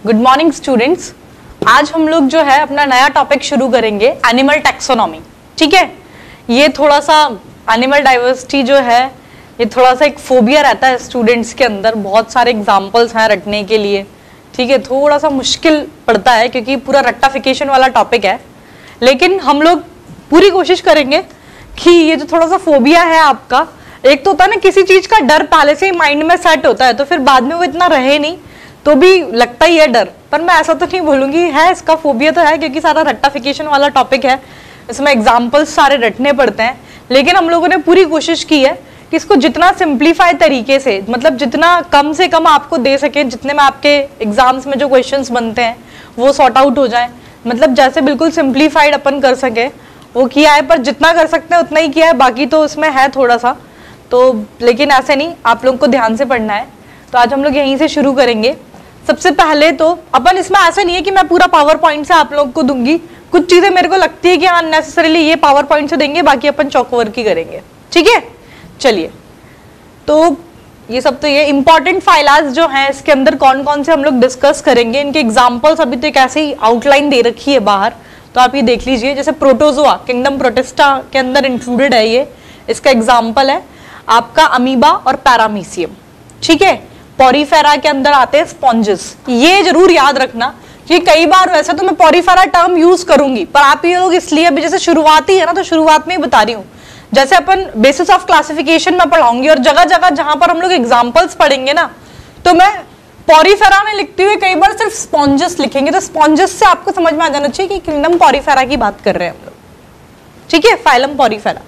Good morning students. आज हम लोग जो है अपना नया टॉपिक शुरू करेंगे, एनिमल टैक्सोनॉमी। ठीक है, ये थोड़ा सा एनिमल डाइवर्सिटी जो है ये थोड़ा सा एक फोबिया रहता है स्टूडेंट्स के अंदर। बहुत सारे एग्जाम्पल्स हैं रटने के लिए। ठीक है, थोड़ा सा मुश्किल पड़ता है क्योंकि पूरा रट्टाफिकेशन वाला टॉपिक है, लेकिन हम लोग पूरी कोशिश करेंगे कि ये जो थोड़ा सा फोबिया है आपका, एक तो होता है ना किसी चीज का डर पहले से ही माइंड में सेट होता है तो फिर बाद में वो इतना रहे नहीं तो भी लगता ही है डर। पर मैं ऐसा तो नहीं बोलूंगी है, इसका फोबिया तो है क्योंकि सारा रट्टाफिकेशन वाला टॉपिक है, इसमें एग्जाम्पल्स सारे रटने पड़ते हैं। लेकिन हम लोगों ने पूरी कोशिश की है कि इसको जितना सिंप्लीफाई तरीके से, मतलब जितना कम से कम आपको दे सके, जितने में आपके एग्जाम्स में जो क्वेश्चंस बनते हैं वो सॉर्ट आउट हो जाए, मतलब जैसे बिल्कुल सिंप्लीफाइड अपन कर सके वो किया है। पर जितना कर सकते हैं उतना ही किया है, बाकी तो उसमें है थोड़ा सा तो, लेकिन ऐसे नहीं, आप लोगों को ध्यान से पढ़ना है। तो आज हम लोग यहीं से शुरू करेंगे। सबसे पहले तो अपन, इसमें ऐसा नहीं है कि मैं पूरा पावर पॉइंट से आप लोगों को दूंगी, कुछ चीजें मेरे को लगती है कि अननेसेसरीली ये पावर पॉइंट से देंगे, बाकी अपन चौक वर्क ही करेंगे। ठीक है, चलिए। तो ये सब तो ये इंपॉर्टेंट फाइलाज जो हैं इसके अंदर कौन कौन से हम लोग डिस्कस करेंगे, इनके एग्जाम्पल्स अभी तो एक ऐसे ही आउटलाइन दे रखी है बाहर, तो आप ये देख लीजिए। जैसे प्रोटोजोआ किंगडम प्रोटिस्टा के अंदर इंक्लूडेड है ये, इसका एग्जाम्पल है आपका अमीबा और पैरामीशियम। ठीक है, पॉरीफेरा के अंदर आते हैं स्पॉन्जेस। ये जरूर याद रखना कि कई बार वैसे तो मैं पॉरीफेरा टर्म यूज करूंगी, पर आप ये लोग इसलिए अभी जैसे शुरुआती है ना तो शुरुआत में ही बता रही हूँ। जैसे अपन बेसिस ऑफ क्लासिफिकेशन में पढ़ाऊंगी और जगह जगह जहां पर हम लोग एग्जाम्पल्स पढ़ेंगे ना तो मैं पॉरीफेरा में लिखती हुई कई बार सिर्फ स्पॉन्जेस लिखेंगे, तो स्पॉन्जेस से आपको समझ में आ जाना चाहिए कि किंगडम पॉरीफेरा की बात कर रहे हैं हम लोग। ठीक है, phylum Porifera.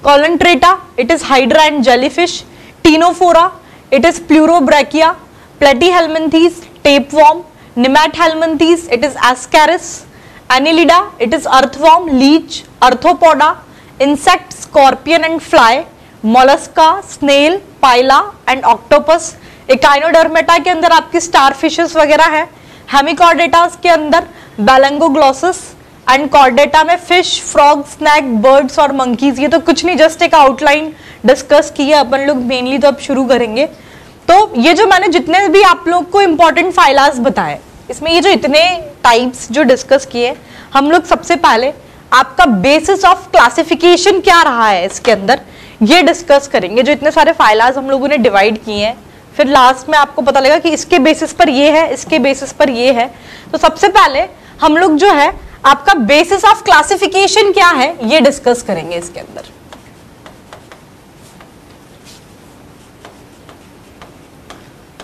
Coelenterata, it is Hydra and jellyfish. Ctenophora, it is Pleurobrachia. Platyhelminthes, tapeworm. Nemathelminthes, it is Ascaris. Annelida, it is earthworm, leech. Arthropoda, insect, scorpion and fly. Mollusca, snail, pila and octopus. Echinodermata के अंदर आपकी starfishes वगैरह है। Hemichordata के अंदर Belangoglossus and Chordata में fish, frog, snack, birds और monkeys. ये तो कुछ नहीं, जस्ट एक आउटलाइन डिस्कस की है अपन लोग, मेनली तो अब शुरू करेंगे। तो ये जो मैंने जितने भी आप लोग को इंपॉर्टेंट फाइलास बताए, इसमें ये जो इतने टाइप्स जो डिस्कस किए, हम लोग सबसे पहले आपका बेसिस ऑफ क्लासिफिकेशन क्या रहा है इसके अंदर ये डिस्कस करेंगे। जो इतने सारे फाइलास हम लोगों ने डिवाइड किए हैं, फिर लास्ट में आपको पता लगेगा कि इसके बेसिस पर ये है, इसके बेसिस पर ये है। तो सबसे पहले हम लोग जो है आपका बेसिस ऑफ क्लासिफिकेशन क्या है ये डिस्कस करेंगे इसके अंदर।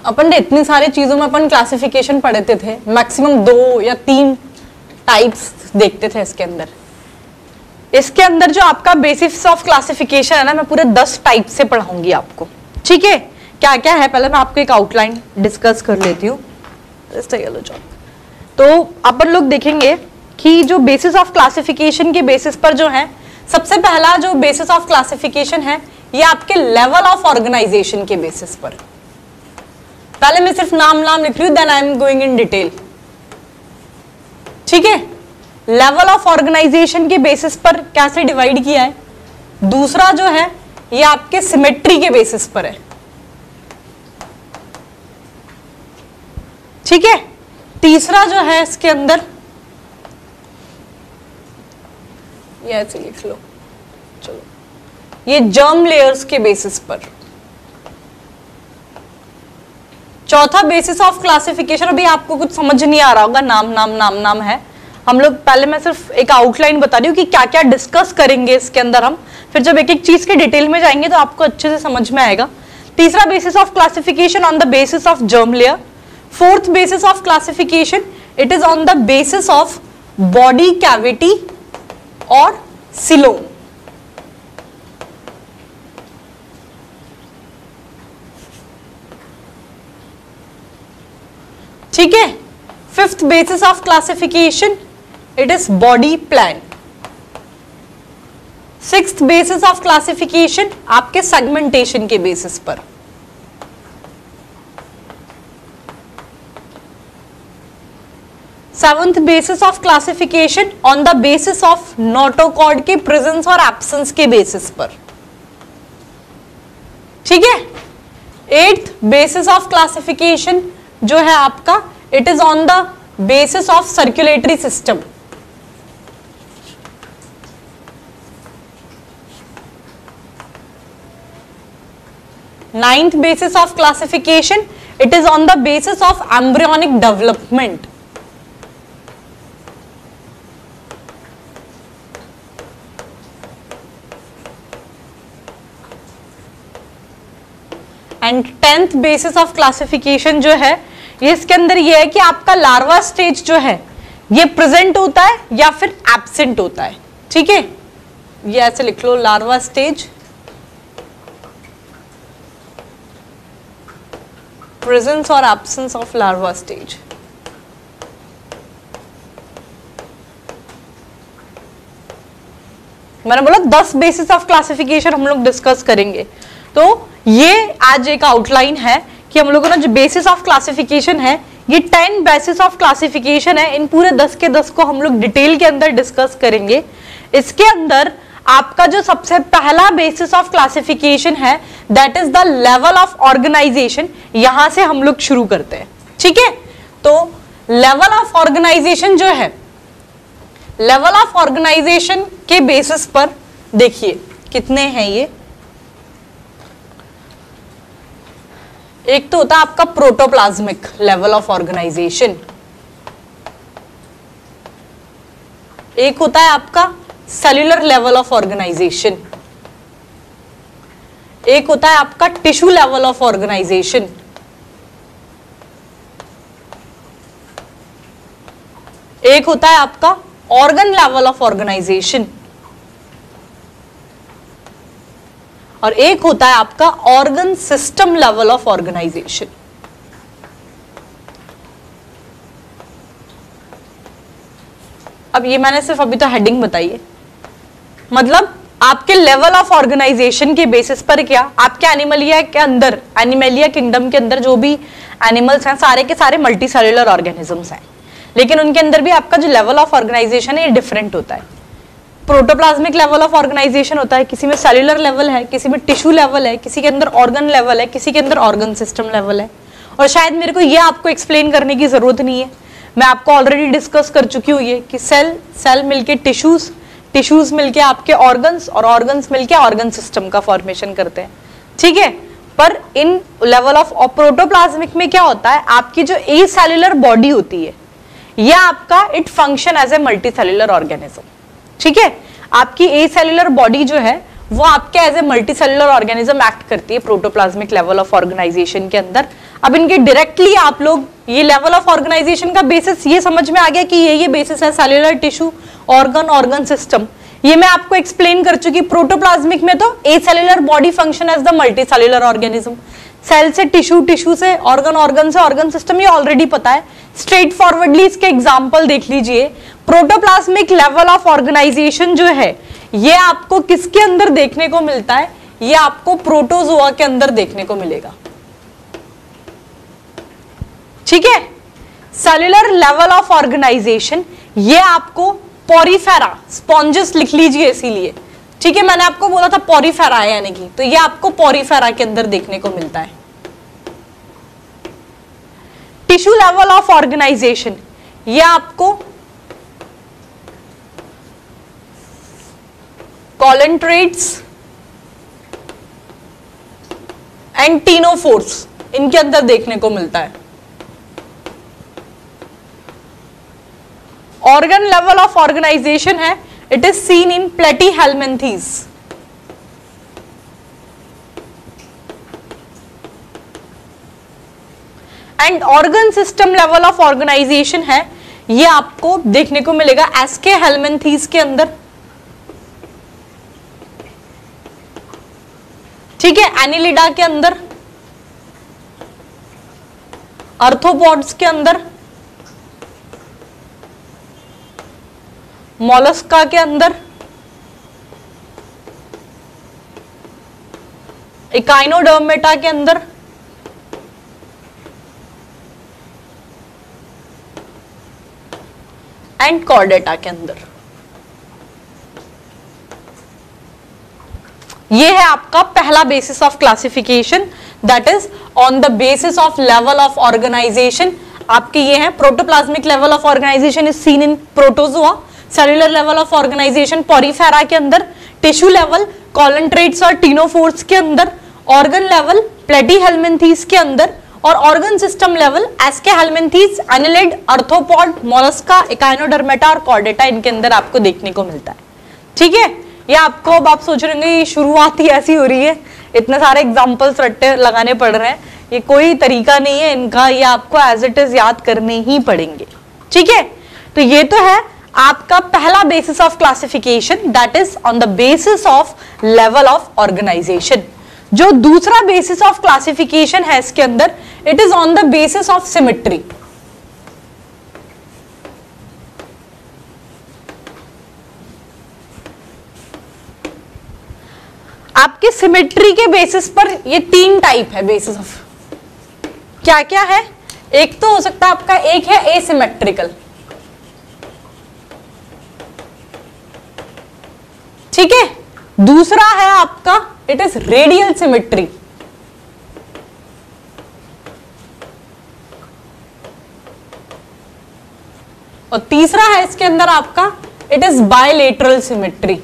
अपन इतनी सारी चीजों में अपन क्लासिफिकेशन पढ़ते थे, मैक्सिमम 2 या 3 टाइप्स देखते थे इसके अंदर। इसके अंदर जो आपका बेसिस ऑफ क्लासिफिकेशन है ना, मैं पूरे 10 टाइप से पढ़ाऊंगी आपको। ठीक है, क्या क्या है पहले मैं आपको एक आउटलाइन डिस्कस कर लेती हूँ। तो अपन लोग देखेंगे कि जो बेसिस ऑफ क्लासिफिकेशन के बेसिस पर जो है, सबसे पहला जो बेसिस ऑफ क्लासिफिकेशन है ये आपके लेवल ऑफ ऑर्गेनाइजेशन के बेसिस पर। पहले मैं सिर्फ नाम लिख रही हूं, then I am going in detail. ठीक है, लेवल ऑफ ऑर्गेनाइजेशन के बेसिस पर कैसे डिवाइड किया है। दूसरा जो है ये आपके सिमेट्री के बेसिस पर है। ठीक है, तीसरा जो है इसके अंदर ये ऐसे लिख लो, चलो, ये जर्म लेयर्स के बेसिस पर। चौथा बेसिस ऑफ क्लासिफिकेशन, अभी आपको कुछ समझ नहीं आ रहा होगा, नाम है। हम लोग पहले मैं सिर्फ एक आउटलाइन बता रही हूँ कि क्या क्या डिस्कस करेंगे इसके अंदर हम, फिर जब एक एक चीज के डिटेल में जाएंगे तो आपको अच्छे से समझ में आएगा। तीसरा basis of classification on the basis of germ layer. Fourth basis of classification, it is on the basis of body cavity और सिलोम। ठीक है, fifth basis of classification, it is body plan. Sixth basis of classification आपके segmentation के basis पर। Seventh basis of classification on the basis of notochord के presence और absence के basis पर। ठीक है, एट्थ बेसिस ऑफ क्लासिफिकेशन जो है आपका it is on the basis of circulatory system. Ninth basis of classification, it is on the basis of embryonic development. And 10th basis of classification जो है ये इसके अंदर ये है कि आपका लार्वा स्टेज जो है ये प्रेजेंट होता है या फिर एब्सेंट होता है. ठीक है, ये ऐसे लिख लो, लार्वा स्टेज, प्रेजेंस और एब्सेंस ऑफ लार्वा स्टेज. मैंने बोला 10 बेसिस ऑफ क्लासिफिकेशन हम लोग डिस्कस करेंगे. तो ये आज एक आउटलाइन है कि हम लोगों ने जो बेसिस ऑफ क्लासिफिकेशन है ये 10 बेसिस ऑफ क्लासिफिकेशन है. इन पूरे 10 के 10 को हम लोग डिटेल के अंदर डिस्कस करेंगे. इसके अंदर आपका जो सबसे पहला बेसिस ऑफ क्लासिफिकेशन है that is the level of organisation. यहां से हम लोग शुरू करते हैं. ठीक है, तो लेवल ऑफ ऑर्गेनाइजेशन जो है, लेवल ऑफ ऑर्गेनाइजेशन के बेसिस पर देखिए कितने हैं ये. एक तो होता है आपका प्रोटोप्लाज्मिक लेवल ऑफ ऑर्गेनाइजेशन, एक होता है आपका सेल्यूलर लेवल ऑफ ऑर्गेनाइजेशन, एक होता है आपका टिश्यू लेवल ऑफ ऑर्गेनाइजेशन, एक होता है आपका ऑर्गन लेवल ऑफ ऑर्गेनाइजेशन, और एक होता है आपका organ system level of organisation. अब ये मैंने सिर्फ अभी तो हेडिंग बताई है, मतलब आपके लेवल ऑफ ऑर्गेनाइजेशन के बेसिस पर क्या आपके एनिमलिया के अंदर, एनिमलिया किंगडम के अंदर जो भी एनिमल्स हैं सारे के सारे मल्टी सेल्युलर ऑर्गेनिजम्स हैं, लेकिन उनके अंदर भी आपका जो लेवल ऑफ ऑर्गेनाइजेशन है ये डिफरेंट होता है. प्रोटोप्लाज्मिक लेवल ऑफ ऑर्गेनाइजेशन होता है, किसी में सेल्युलर लेवल है, किसी में टिश्यू लेवल है, किसी के अंदर ऑर्गन लेवल है, किसी के अंदर ऑर्गन सिस्टम लेवल है. और शायद मेरे को ये आपको एक्सप्लेन करने की जरूरत नहीं है, मैं आपको ऑलरेडी डिस्कस कर चुकी हूँ ये कि सेल मिलके टिश्यूज, टिश्यूज मिलके आपके ऑर्गन्स, और ऑर्गन्स मिलके ऑर्गन सिस्टम का फॉर्मेशन करते हैं. ठीक है, पर इन लेवल ऑफ प्रोटोप्लाज्मिक में क्या होता है, आपकी जो ए सेल्युलर बॉडी होती है ये आपका it function as a multicellular organism. ठीक है, आपकी ए सेल्युलर बॉडी जो है वो आपके as a multicellular organism act करती है प्रोटोप्लाज्मिक लेवल ऑफ ऑर्गेनाइजेशन के अंदर. अब इनके डायरेक्टली आप लोग ये लेवल ऑफ ऑर्गेनाइजेशन का बेसिस ये समझ में आ गया कि ये बेसिस है cellular, tissue, organ, organ system. ये मैं आपको एक्सप्लेन कर चुकी. प्रोटोप्लाज्मिक में तो a cellular body function as the multicellular organism, cell से टिश्यू, टिश्यू से ऑर्गन, ऑर्गन से ऑर्गन सिस्टम, ये ऑलरेडी पता है. स्ट्रेट फॉरवर्डली इसके एग्जाम्पल देख लीजिए. प्रोटोप्लाज्मिक लेवल ऑफ ऑर्गेनाइजेशन जो है ये आपको किसके अंदर देखने को मिलता है, ये आपको प्रोटोजोआ के अंदर देखने को मिलेगा. ठीक है, सेल्युलर लेवल ऑफ ऑर्गेनाइजेशन ये आपको पोरीफेरा, स्पॉन्जेस लिख लीजिए इसीलिए. ठीक है, मैंने आपको बोला था पोरीफेरा है यानी कि, तो ये आपको पोरीफेरा के अंदर देखने को मिलता है. टिश्यू लेवल ऑफ ऑर्गेनाइजेशन ये आपको कॉलेंट्रेट्स एंड टीनोफोर्स इनके अंदर देखने को मिलता है. ऑर्गन लेवल ऑफ ऑर्गेनाइजेशन है, it is seen in platyhelminthes. And organ system level of organisation है, ये आपको देखने को मिलेगा एस्के हेल्मिन्थीज के अंदर. ठीक है, एनिलिडा के अंदर, आर्थ्रोपोड्स के अंदर, मोलस्का के अंदर, इकाइनोडर्मेटा के अंदर, एंड कॉर्डेटा के अंदर. ये है आपका पहला basis of classification, that is on the basis of level of organisation आपके ये हैं, protoplasmic level of organisation is seen in Protozoa, cellular level of organisation Porifera के अंदर, टिश्यू लेवल कॉलन ट्रेट्स और टीनोफोर्स के अंदर, ऑर्गन लेवल प्लेटीहेल्मिन्थीज के अंदर, और organ system level Aschelminthes, annelid, arthropod, Mollusca, Echinodermata और कॉर्डेटा इनके अंदर आपको देखने को मिलता है। ठीक है, ये आपको, अब आप सोच रहे होंगे ये शुरुआत ही ऐसी हो रही है, इतने सारे एग्जांपल्स रट्टे लगाने पड़ रहे हैं, ये कोई तरीका नहीं है इनका, ये आपको एज इट इज याद करने ही पड़ेंगे। ठीक है, तो ये तो है आपका पहला basis of classification, that is on the basis of level of organisation. जो दूसरा बेसिस ऑफ क्लासिफिकेशन है इसके अंदर, it is on the basis of symmetry. आपके सिमेट्री के बेसिस पर ये 3 टाइप है बेसिस ऑफ, क्या क्या है? एक तो हो सकता है आपका, एक है एसिमेट्रिकल, ठीक है, दूसरा है आपका इट इज रेडियल सिमेट्री, और तीसरा है इसके अंदर आपका इट इज बायलेटरल सिमेट्री।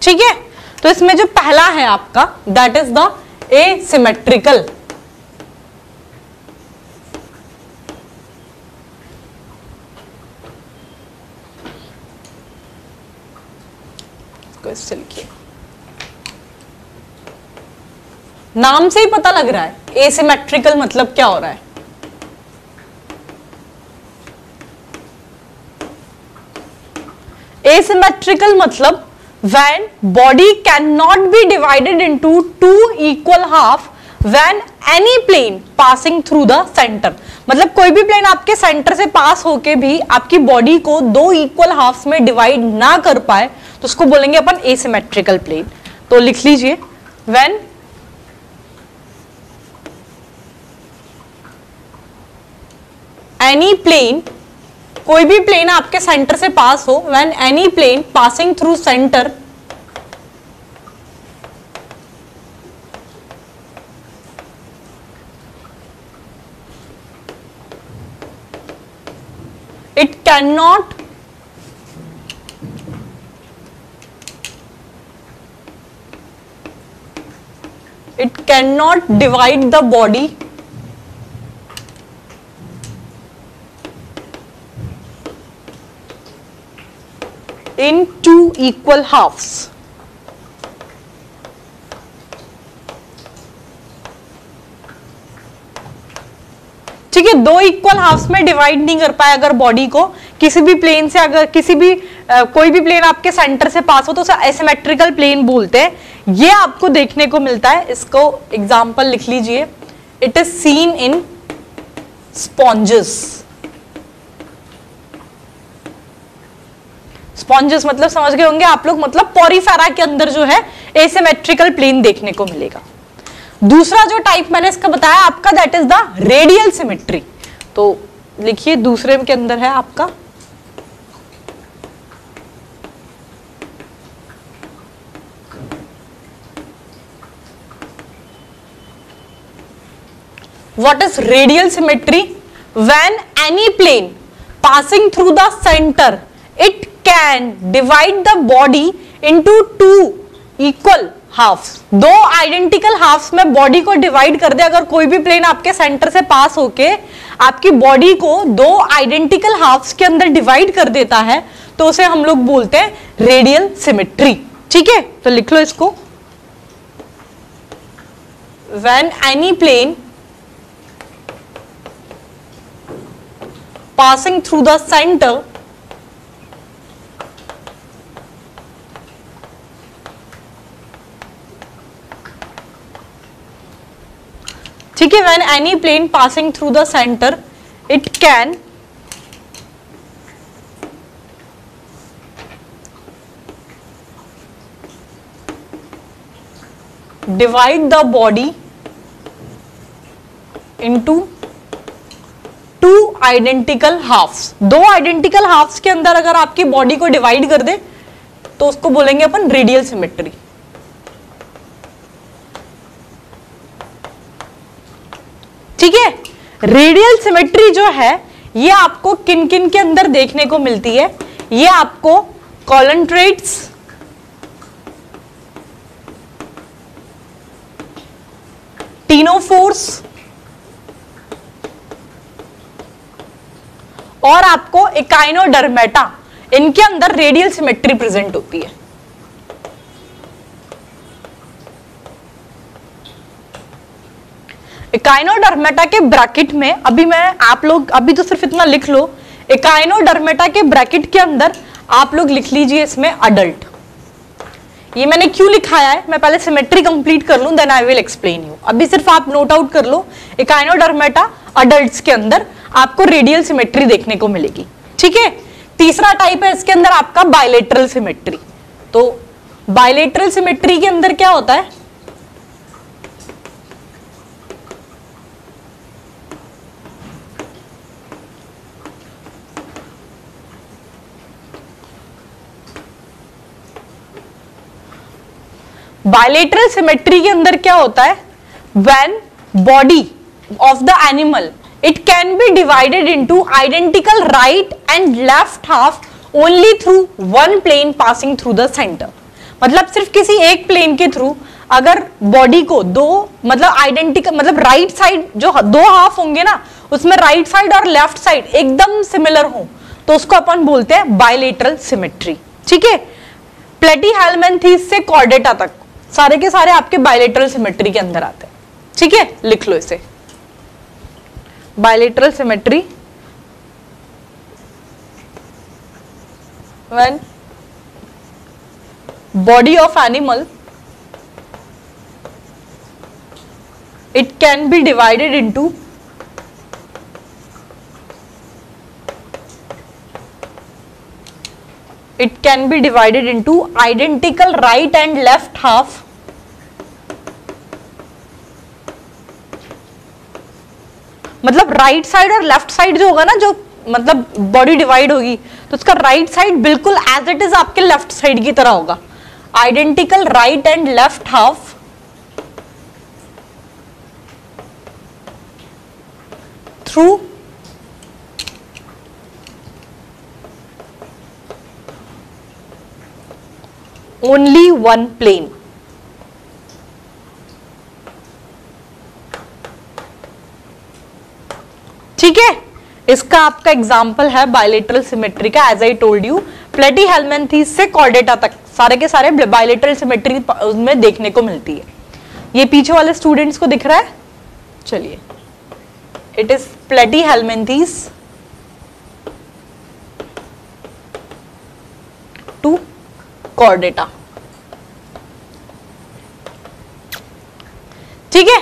ठीक है, तो इसमें जो पहला है आपका दैट इज द एसिमेट्रिकल। इसको लिखिए, नाम से ही पता लग रहा है एसिमेट्रिकल मतलब क्या हो रहा है। एसिमेट्रिकल मतलब when body cannot be divided into 2 equal half when any plane passing through the center, मतलब कोई भी प्लेन आपके सेंटर से पास होके भी आपकी बॉडी को 2 इक्वल हाफ्स में डिवाइड ना कर पाए तो उसको बोलेंगे अपन एसिमेट्रिकल प्लेन। तो लिख लीजिए, when any plane, कोई भी प्लेन आपके सेंटर से पास हो, when any plane passing through center it cannot divide the body in 2 equal halves। ठीक है, 2 इक्वल हाफ्स में डिवाइड नहीं कर पाए अगर बॉडी को किसी भी प्लेन से, अगर किसी भी कोई भी प्लेन आपके सेंटर से पास हो तो उसे एसिमेट्रिकल प्लेन बोलते हैं। ये आपको देखने को मिलता है, इसको एग्जांपल लिख लीजिए, it is seen in sponges. Sponges मतलब समझ गए होंगे आप लोग, मतलब पॉरीफेरा के अंदर जो है एसिमेट्रिकल प्लेन देखने को मिलेगा। दूसरा जो टाइप मैंने इसका बताया आपका that is the radial symmetry. तो लिखिए, दूसरे के अंदर है आपका what is radial symmetry? When any plane passing through the center, it can divide the body into 2 equal halves। 2 identical halves में बॉडी को डिवाइड कर दे, अगर कोई भी प्लेन आपके सेंटर से पास होके आपकी बॉडी को 2 आइडेंटिकल हाफ्स के अंदर डिवाइड कर देता है तो उसे हम लोग बोलते हैं रेडियल सिमेट्री। ठीक है, तो लिख लो इसको, when any plane passing through the center ठीक है, when any plane passing through the center it can divide the body into 2 identical halves. 2 identical halves के अंदर अगर आपकी बॉडी को डिवाइड कर दे तो उसको बोलेंगे अपन रेडियल सिमेट्री। ठीक है। रेडियल सिमेट्री जो है ये आपको किन किन के अंदर देखने को मिलती है, ये आपको कॉलंट्रेट्स, टीनोफोर्स और आपको एकाइनोडर्मेटा, इनके अंदर रेडियल सिमेट्री प्रेजेंट होती है। एकाइनोडर्मेटा के ब्रैकेट में आप लोग अभी तो सिर्फ इतना लिख लो, एकाइनोडर्मेटा के ब्रैकेट के अंदर आप लोग लिख लीजिए इसमें अडल्ट। ये मैंने क्यों लिखाया है, मैं पहले सिमेट्री कंप्लीट कर लूं, then I will explain you. अभी सिर्फ आप नोट आउट कर लो, एकाइनोडर्मेटा अडल्ट्स के अंदर आपको रेडियल सिमेट्री देखने को मिलेगी। ठीक है। तीसरा टाइप है इसके अंदर आपका बायलेटरल सिमेट्री। तो बायलेटरल सिमेट्री के अंदर क्या होता है, बायलेटरल सिमेट्री के अंदर क्या होता है, when body of the animal it can be divided into identical right and left half only through one plane passing through the centre. मतलब सिर्फ किसी एक प्लेन के थ्रू अगर बॉडी को दो मतलब आइडेंटिकल मतलब राइट साइड जो दो हाफ होंगे ना उसमें राइट साइड और लेफ्ट साइड एकदम सिमिलर हो तो उसको अपन बोलते हैं बायलेटरल सिमेट्री। ठीक है। प्लेटीहेल्मिन्थेस से कॉर्डेटा तक सारे के सारे आपके बायलेटरल सिमेट्री के अंदर आते हैं। ठीक है, लिख लो इसे, bilateral symmetry when body of animal it can be divided into identical right and left half मतलब राइट साइड और लेफ्ट साइड जो होगा ना, जो मतलब बॉडी डिवाइड होगी तो उसका राइट साइड बिल्कुल एज इट इज आपके लेफ्ट साइड की तरह होगा। Identical right and left half through only one plane. ठीक है, इसका आपका एग्जाम्पल है बायलेटरल सिमेट्री का, as I told you platyhelminthes से कॉर्डेटा तक सारे के सारे बायलेटरल सिमेट्री उसमें देखने को मिलती है। ये पीछे वाले स्टूडेंट्स को दिख रहा है, चलिए, it is platyhelminthes to chordata. ठीक है,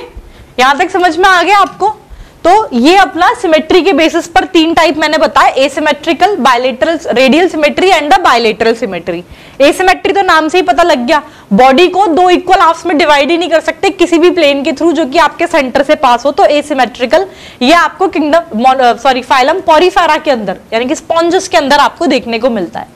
यहां तक समझ में आ गया आपको। तो ये अपना सिमेट्री के बेसिस पर तीन टाइप मैंने बताया, asymmetrical, bilateral, radial symmetry and the bilateral symmetry. Asymmetry तो नाम से ही पता लग गया, बॉडी को दो इक्वल हाफ्स में डिवाइड ही नहीं कर सकते किसी भी प्लेन के थ्रू जो कि आपके सेंटर से पास हो, तो एसिमेट्रिकल। ये आपको किंगडम फाइलम पॉरीफेरा के अंदर यानी कि स्पॉन्जस के अंदर आपको देखने को मिलता है।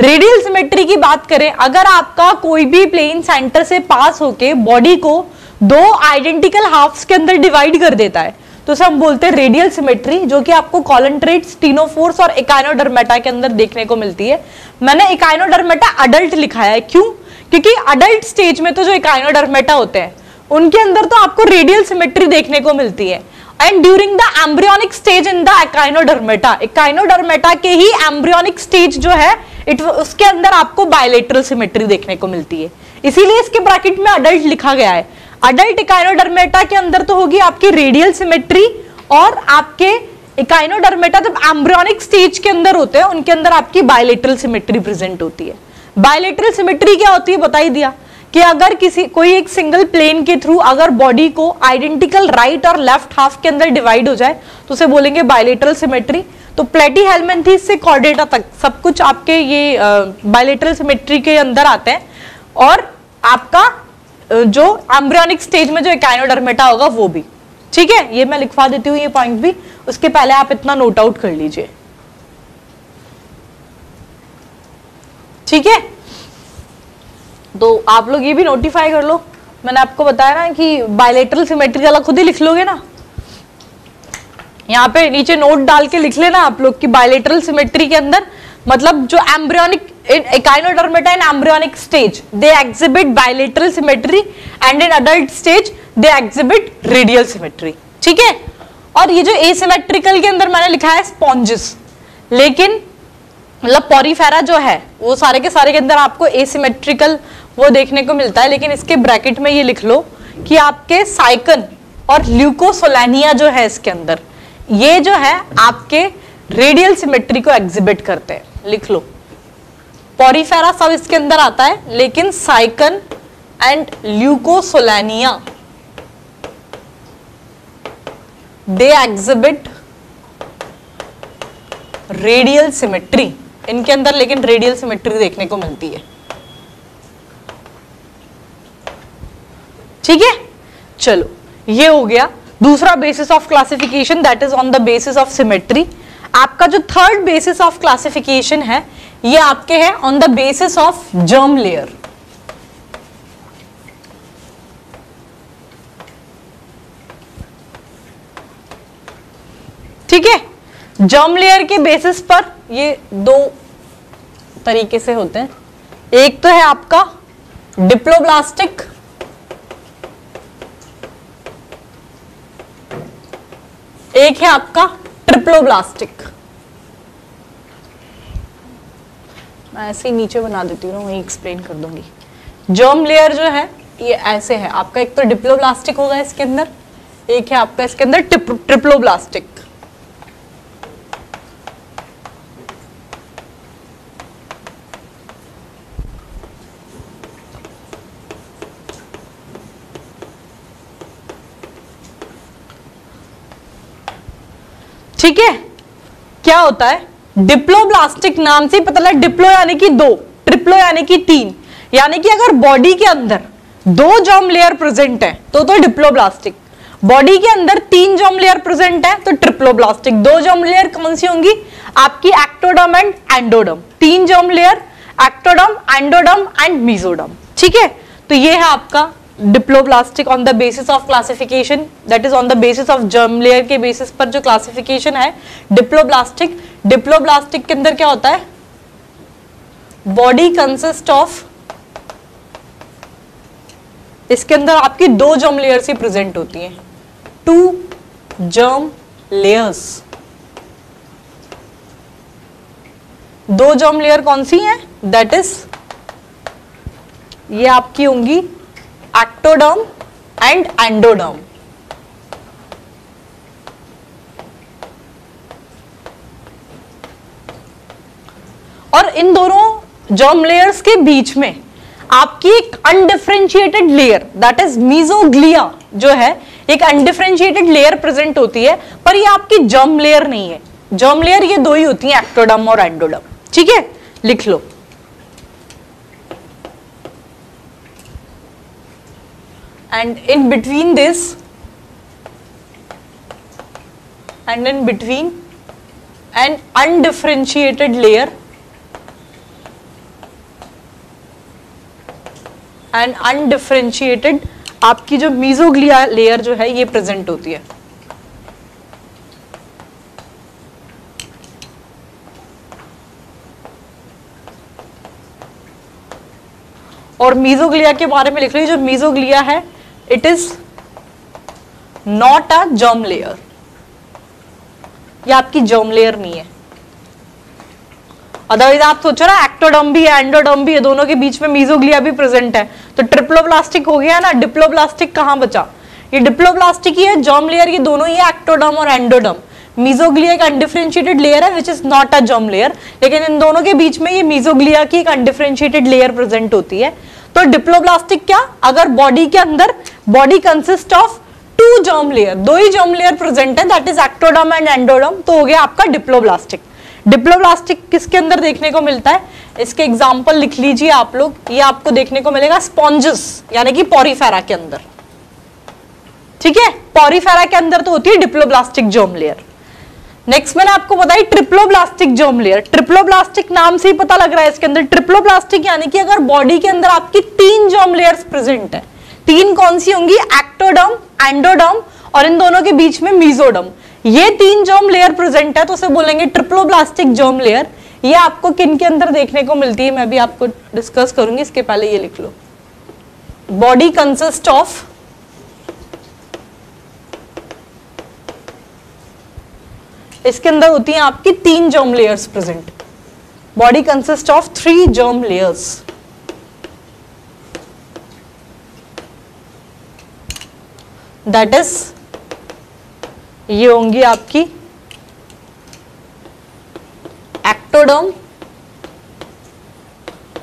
रेडियल सिमेट्री की बात करें, अगर आपका कोई भी प्लेन सेंटर से पास होके बॉडी को दो आइडेंटिकल हाफ्स के अंदर डिवाइड कर देता है तो उसे हम बोलते हैं रेडियल सिमेट्री, जो कि आपको कॉलंट्रेट्स, टीनोफोर्स और एकाइनोडर्मेटा के अंदर देखने को मिलती है। मैंने एकाइनोडर्मेटा अडल्ट लिखाया है, क्यों? क्योंकि अडल्ट स्टेज में तो जो एकाइनोडर्मेटा होते हैं उनके अंदर तो आपको रेडियल सिमेट्री देखने को मिलती है, and during the embryonic stage in the echinodermata के ही एम्ब्रियोनिक स्टेज जो है उसके अंदर आपको बायलेटरल सिमेट्री देखने को मिलती है। इसीलिए इसके ब्रैकेट में अडल्ट लिखा गया है। अडल्ट एकाइनोडर्मेटा के अंदर तो होगी आपकी रेडियल सिमेट्री, और आपके एकाइनोडर्मेटा जब एम्ब्रियोनिक स्टेज के अंदर होते हैं उनके अंदर आपकी बायलेटरल सिमेट्री प्रेजेंट होती है। बायलेटरल सिमेट्री क्या होती है बता ही दिया कि अगर कोई एक सिंगल प्लेन के थ्रू अगर बॉडी को आइडेंटिकल राइट और लेफ्ट हाफ के अंदर डिवाइड हो जाए तो उसे बोलेंगे बायलेटरल सिमेट्री। तो प्लेटीहेल्मिन्थेस से कॉर्डेटा तक सब कुछ आपके ये बायलेटरल सिमेट्री के अंदर आते हैं, और आपका जो एम्ब्रियोनिक स्टेज में जो एकाइनोडर्मेटा होगा वो भी। ठीक है, ये मैं लिखवा देती हूँ ये पॉइंट भी, उसके पहले आप इतना नोट आउट कर लीजिए। ठीक है, तो आप लोग ये भी नोटिफाई कर लो, मैंने आपको बताया ना कि बायलेटरल सिमेट्री वाला खुद ही लिख लोगे ना, यहाँ पे नीचे नोट डाल के लिख लेना आप लोग कि बायलेटरल सिमेट्री के अंदर मतलब जो embryonic echinodermata in embryonic stage they exhibit bilateral symmetry and in adult stage they exhibit radial symmetry, ठीक है। और ये जो एसिमेट्रिकल के अंदर मैंने लिखा है स्पॉन्जेस, लेकिन मतलब पॉरीफेरा जो है वो सारे के सारे के अंदर आपको एसिमेट्रिकल वो देखने को मिलता है, लेकिन इसके ब्रैकेट में ये लिख लो कि आपके साइकन और ल्यूकोसोलानिया जो है इसके अंदर ये जो है आपके रेडियल सिमेट्री को एग्जिबिट करते हैं, लिख लो। पॉरीफेरा सब इसके अंदर आता है, लेकिन Sycon and Leucosolenia they exhibit radial symmetry, इनके अंदर लेकिन रेडियल सिमेट्री देखने को मिलती है, ठीक है। चलो ये हो गया दूसरा basis of classification, that is on the basis of symmetry. आपका जो थर्ड बेसिस ऑफ क्लासिफिकेशन है ये आपके है on the basis of germ layer. ठीक है, जर्म लेयर के बेसिस पर ये दो तरीके से होते हैं, एक तो है आपका डिप्लोब्लास्टिक, एक है आपका ट्रिप्लोब्लास्टिक। मैं ऐसे ही नीचे बना देती हूँ, वहीं एक्सप्लेन कर दूंगी। जर्म लेयर जो है ये ऐसे है आपका, एक तो डिप्लोब्लास्टिक होगा इसके अंदर, एक है आपका इसके अंदर ट्रिप्लोब्लास्टिक। ठीक है, क्या होता है डिप्लोब्लास्टिक नाम से पता लगा, डिप्लो यानी कि दो, ट्रिप्लो यानी कि तीन, यानी कि अगर बॉडी के अंदर दो जर्म लेयर प्रेजेंट है तो डिप्लोब्लास्टिक, बॉडी के अंदर तीन जर्म लेयर प्रेजेंट है तो ट्रिप्लोब्लास्टिक। दो जर्म लेयर कौन सी होंगी आपकी, एक्टोडर्म एंड एंडोडर्म। तीन germ layer ectoderm, endoderm and mesoderm, ठीक है। तो ये है आपका diploblastic on the basis of classification, that is on the basis of germ layer के बेसिस पर जो क्लासिफिकेशन है डिप्लोब्लास्टिक। डिप्लोब्लास्टिक के अंदर क्या होता है, बॉडी कंसिस्ट ऑफ, इसके अंदर आपकी दो जर्म लेयर्स ही प्रेजेंट होती हैं, टू जर्म लेयर्स। दो जर्म लेयर कौन सी हैं, दैट इज ये आपकी होंगी एक्टोडर्म एंड एंडोडर्म। और इन दोनों जर्म लेयर्स के बीच में आपकी एक undifferentiated layer, that is mesoglea जो है, एक अनडिफरेंशिएटेड लेयर प्रेजेंट होती है, पर ये आपकी जर्म लेयर नहीं है। जर्म लेयर ये दो ही होती हैं, एक्टोडर्म और एंडोडर्म, ठीक है, लिख लो। And in between this, and in between an undifferentiated layer, and undifferentiated आपकी जो मीजोग्लिया लेयर जो है ये प्रेजेंट होती है। और मीजोग्लिया के बारे में लिख रही, जो मीजोग्लिया है it is not a germ layer, ये आपकी जर्म लेयर नहीं है। अदरवाइज आप सोचो ना एक्टोडर्म भी है, एंडोडर्म भी है, दोनों के बीच में मीजोग्लिया भी प्रेजेंट है, तो ट्रिप्लोब्लास्टिक हो गया ना, डिप्लोब्लास्टिक कहां बचा, ये डिप्लोब्लास्टिक ही है, जर्म लेयर ये दोनों ही है, एक्टोडर्म और एंडोडर्म। मीजोग्लिया एक अनडिफरेंशिएटेड लेयर है which is not a germ layer, लेकिन इन दोनों के बीच में ये मीजोग्लिया की एक अनडिफरेंशिएटेड लेयर प्रेजेंट होती है। तो डिप्लोब्लास्टिक क्या, अगर बॉडी के अंदर body consist of two germ layer, दो ही जर्म लेयर प्रेजेंट है, that is ectoderm and endoderm, तो हो गया आपका डिप्लोब्लास्टिक। डिप्लोब्लास्टिक किसके अंदर देखने को मिलता है, इसके एग्जांपल लिख लीजिए आप लोग, ये आपको देखने को मिलेगा स्पॉन्जेस यानी कि पॉरीफेरा के अंदर, ठीक है। पॉरीफेरा के अंदर तो होती है डिप्लोब्लास्टिक जर्म लेयर। नेक्स्ट मैंने आपको बताई ट्रिप्लोब्लास्टिक जर्म लेयर। ट्रिप्लोब्लास्टिक नाम से ही पता लग रहा है इसके अंदर ट्रिप्लोब्लास्टिक यानी कि अगर बॉडी के अंदर आपकी तीन जर्म लेयर्स प्रेजेंट है, तीन कौन सी होंगी, एक्टोडर्म, एंडोडर्म और इन दोनों के बीच में मेसोडर्म। ये 3 जर्म लेयर प्रेजेंट है तो उसे बोलेंगे ट्रिप्लोब्लास्टिक जर्म लेयर। ये आपको किन के अंदर देखने को मिलती है मैं भी आपको डिस्कस करूंगी, इसके पहले ये लिख लो। बॉडी कंसिस्ट ऑफ इसके अंदर होती हैं आपकी 3 germ layers present. Body consist of 3 germ layers. That is ये होंगी आपकी एक्टोडर्म,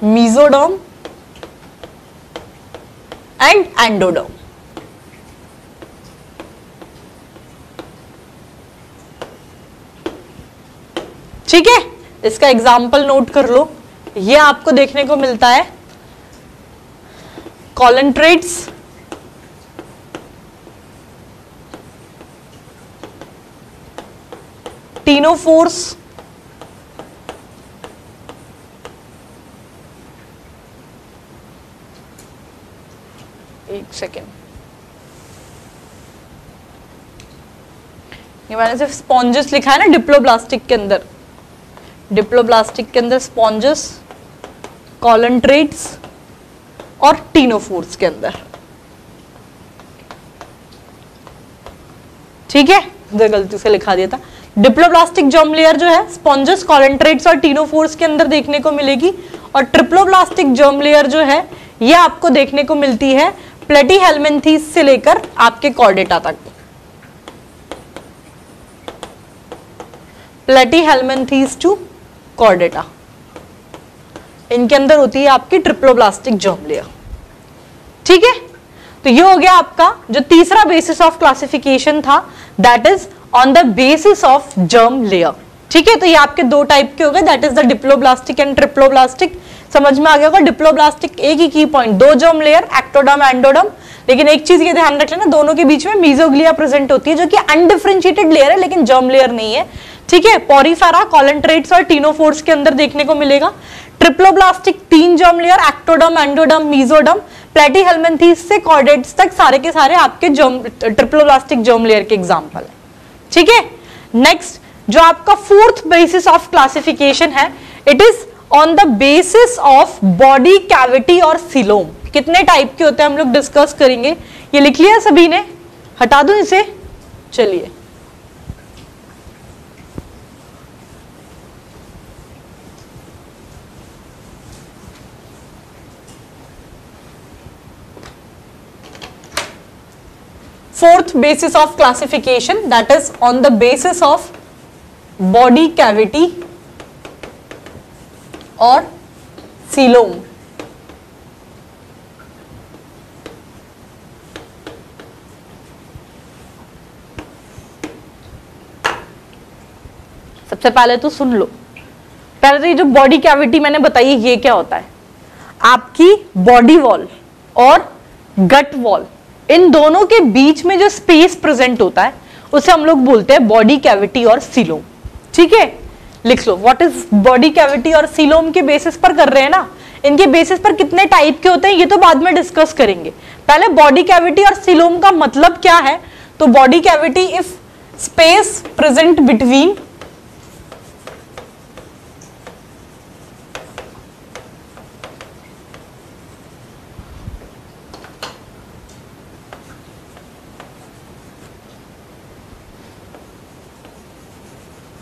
मेसोडर्म एंड एंडोडर्म। ठीक है, इसका एग्जाम्पल नोट कर लो। ये आपको देखने को मिलता है कॉलनट्रेट्स, टीनोफोर्स, एक सेकेंड, ये मैंने सिर्फ स्पॉन्जेस लिखा है ना डिप्लोब्लास्टिक के अंदर। डिप्लोब्लास्टिक के अंदर स्पॉन्जेस, कॉलनट्रेट्स और टीनोफोर्स के अंदर। ठीक है, इधर गलती से लिखा दिया था। डिप्लोब्लास्टिक जर्म लेयर जो है स्पॉन्जेस, कॉलनट्रेट्स और टीनोफोर्स के अंदर देखने को मिलेगी, और ट्रिप्लोब्लास्टिक जर्म लेयर जो है ये आपको देखने को मिलती है प्लेटीहेल्मिन्थेस से लेकर आपके कॉर्डेटा तक। प्लेटीहेल्मिन्थेस टू कॉर्डेटा, इनके अंदर होती है आपकी ट्रिप्लोब्लास्टिक जर्म लेयर। ठीक है, तो ये हो गया आपका जो तीसरा बेसिस ऑफ क्लासिफिकेशन था, that is on the basis of germ layer. ठीक है, तो ये आपके 2 टाइप के हो गए, that is the diploblastic and triploblastic. समझ में आ गया होगा। डिप्लोब्लास्टिक एक ही की point, 2 germ layer, ectoderm, endoderm. लेकिन एक चीज ये ध्यान रख लेना, दोनों के बीच में मीजोग्लिया प्रेजेंट होती है जो कि अनडिफरेंशिएटेड लेयर है लेकिन जर्म लेयर नहीं है। ठीक है, पॉरीफेरा, कॉलनट्रेट्स और टीनोफोर्स के अंदर देखने को मिलेगा। Triploblastic 3 germ layer, ectoderm, endoderm, mesoderm, Platyhelminthes से कॉर्डेट्स तक सारे के सारे आपके ट्रिप्लोब्लास्टिक जर्म लेयर के एग्जांपल है। ठीक है, नेक्स्ट जो आपका 4th बेसिस ऑफ क्लासिफिकेशन है, it is on the basis of body cavity और सीलोम। कितने टाइप के होते हैं हम लोग डिस्कस करेंगे। ये लिख लिया सभी ने, हटा दूं इसे, चलिए। Fourth basis of classification, that is on the basis of body cavity और सीलोम। सबसे पहले तो सुन लो, पहले तो ये जो बॉडी कैविटी मैंने बताई ये क्या होता है। आपकी बॉडी वॉल और गट वॉल, इन दोनों के बीच में जो स्पेस प्रेजेंट होता है उसे हम लोग बोलते हैं बॉडी कैविटी और सीलोम। ठीक है, लिख लो व्हाट इज बॉडी कैविटी और सीलोम के बेसिस पर कर रहे हैं ना। इनके बेसिस पर कितने टाइप के होते हैं ये तो बाद में डिस्कस करेंगे। पहले बॉडी कैविटी और सीलोम का मतलब क्या है। तो body cavity if space present between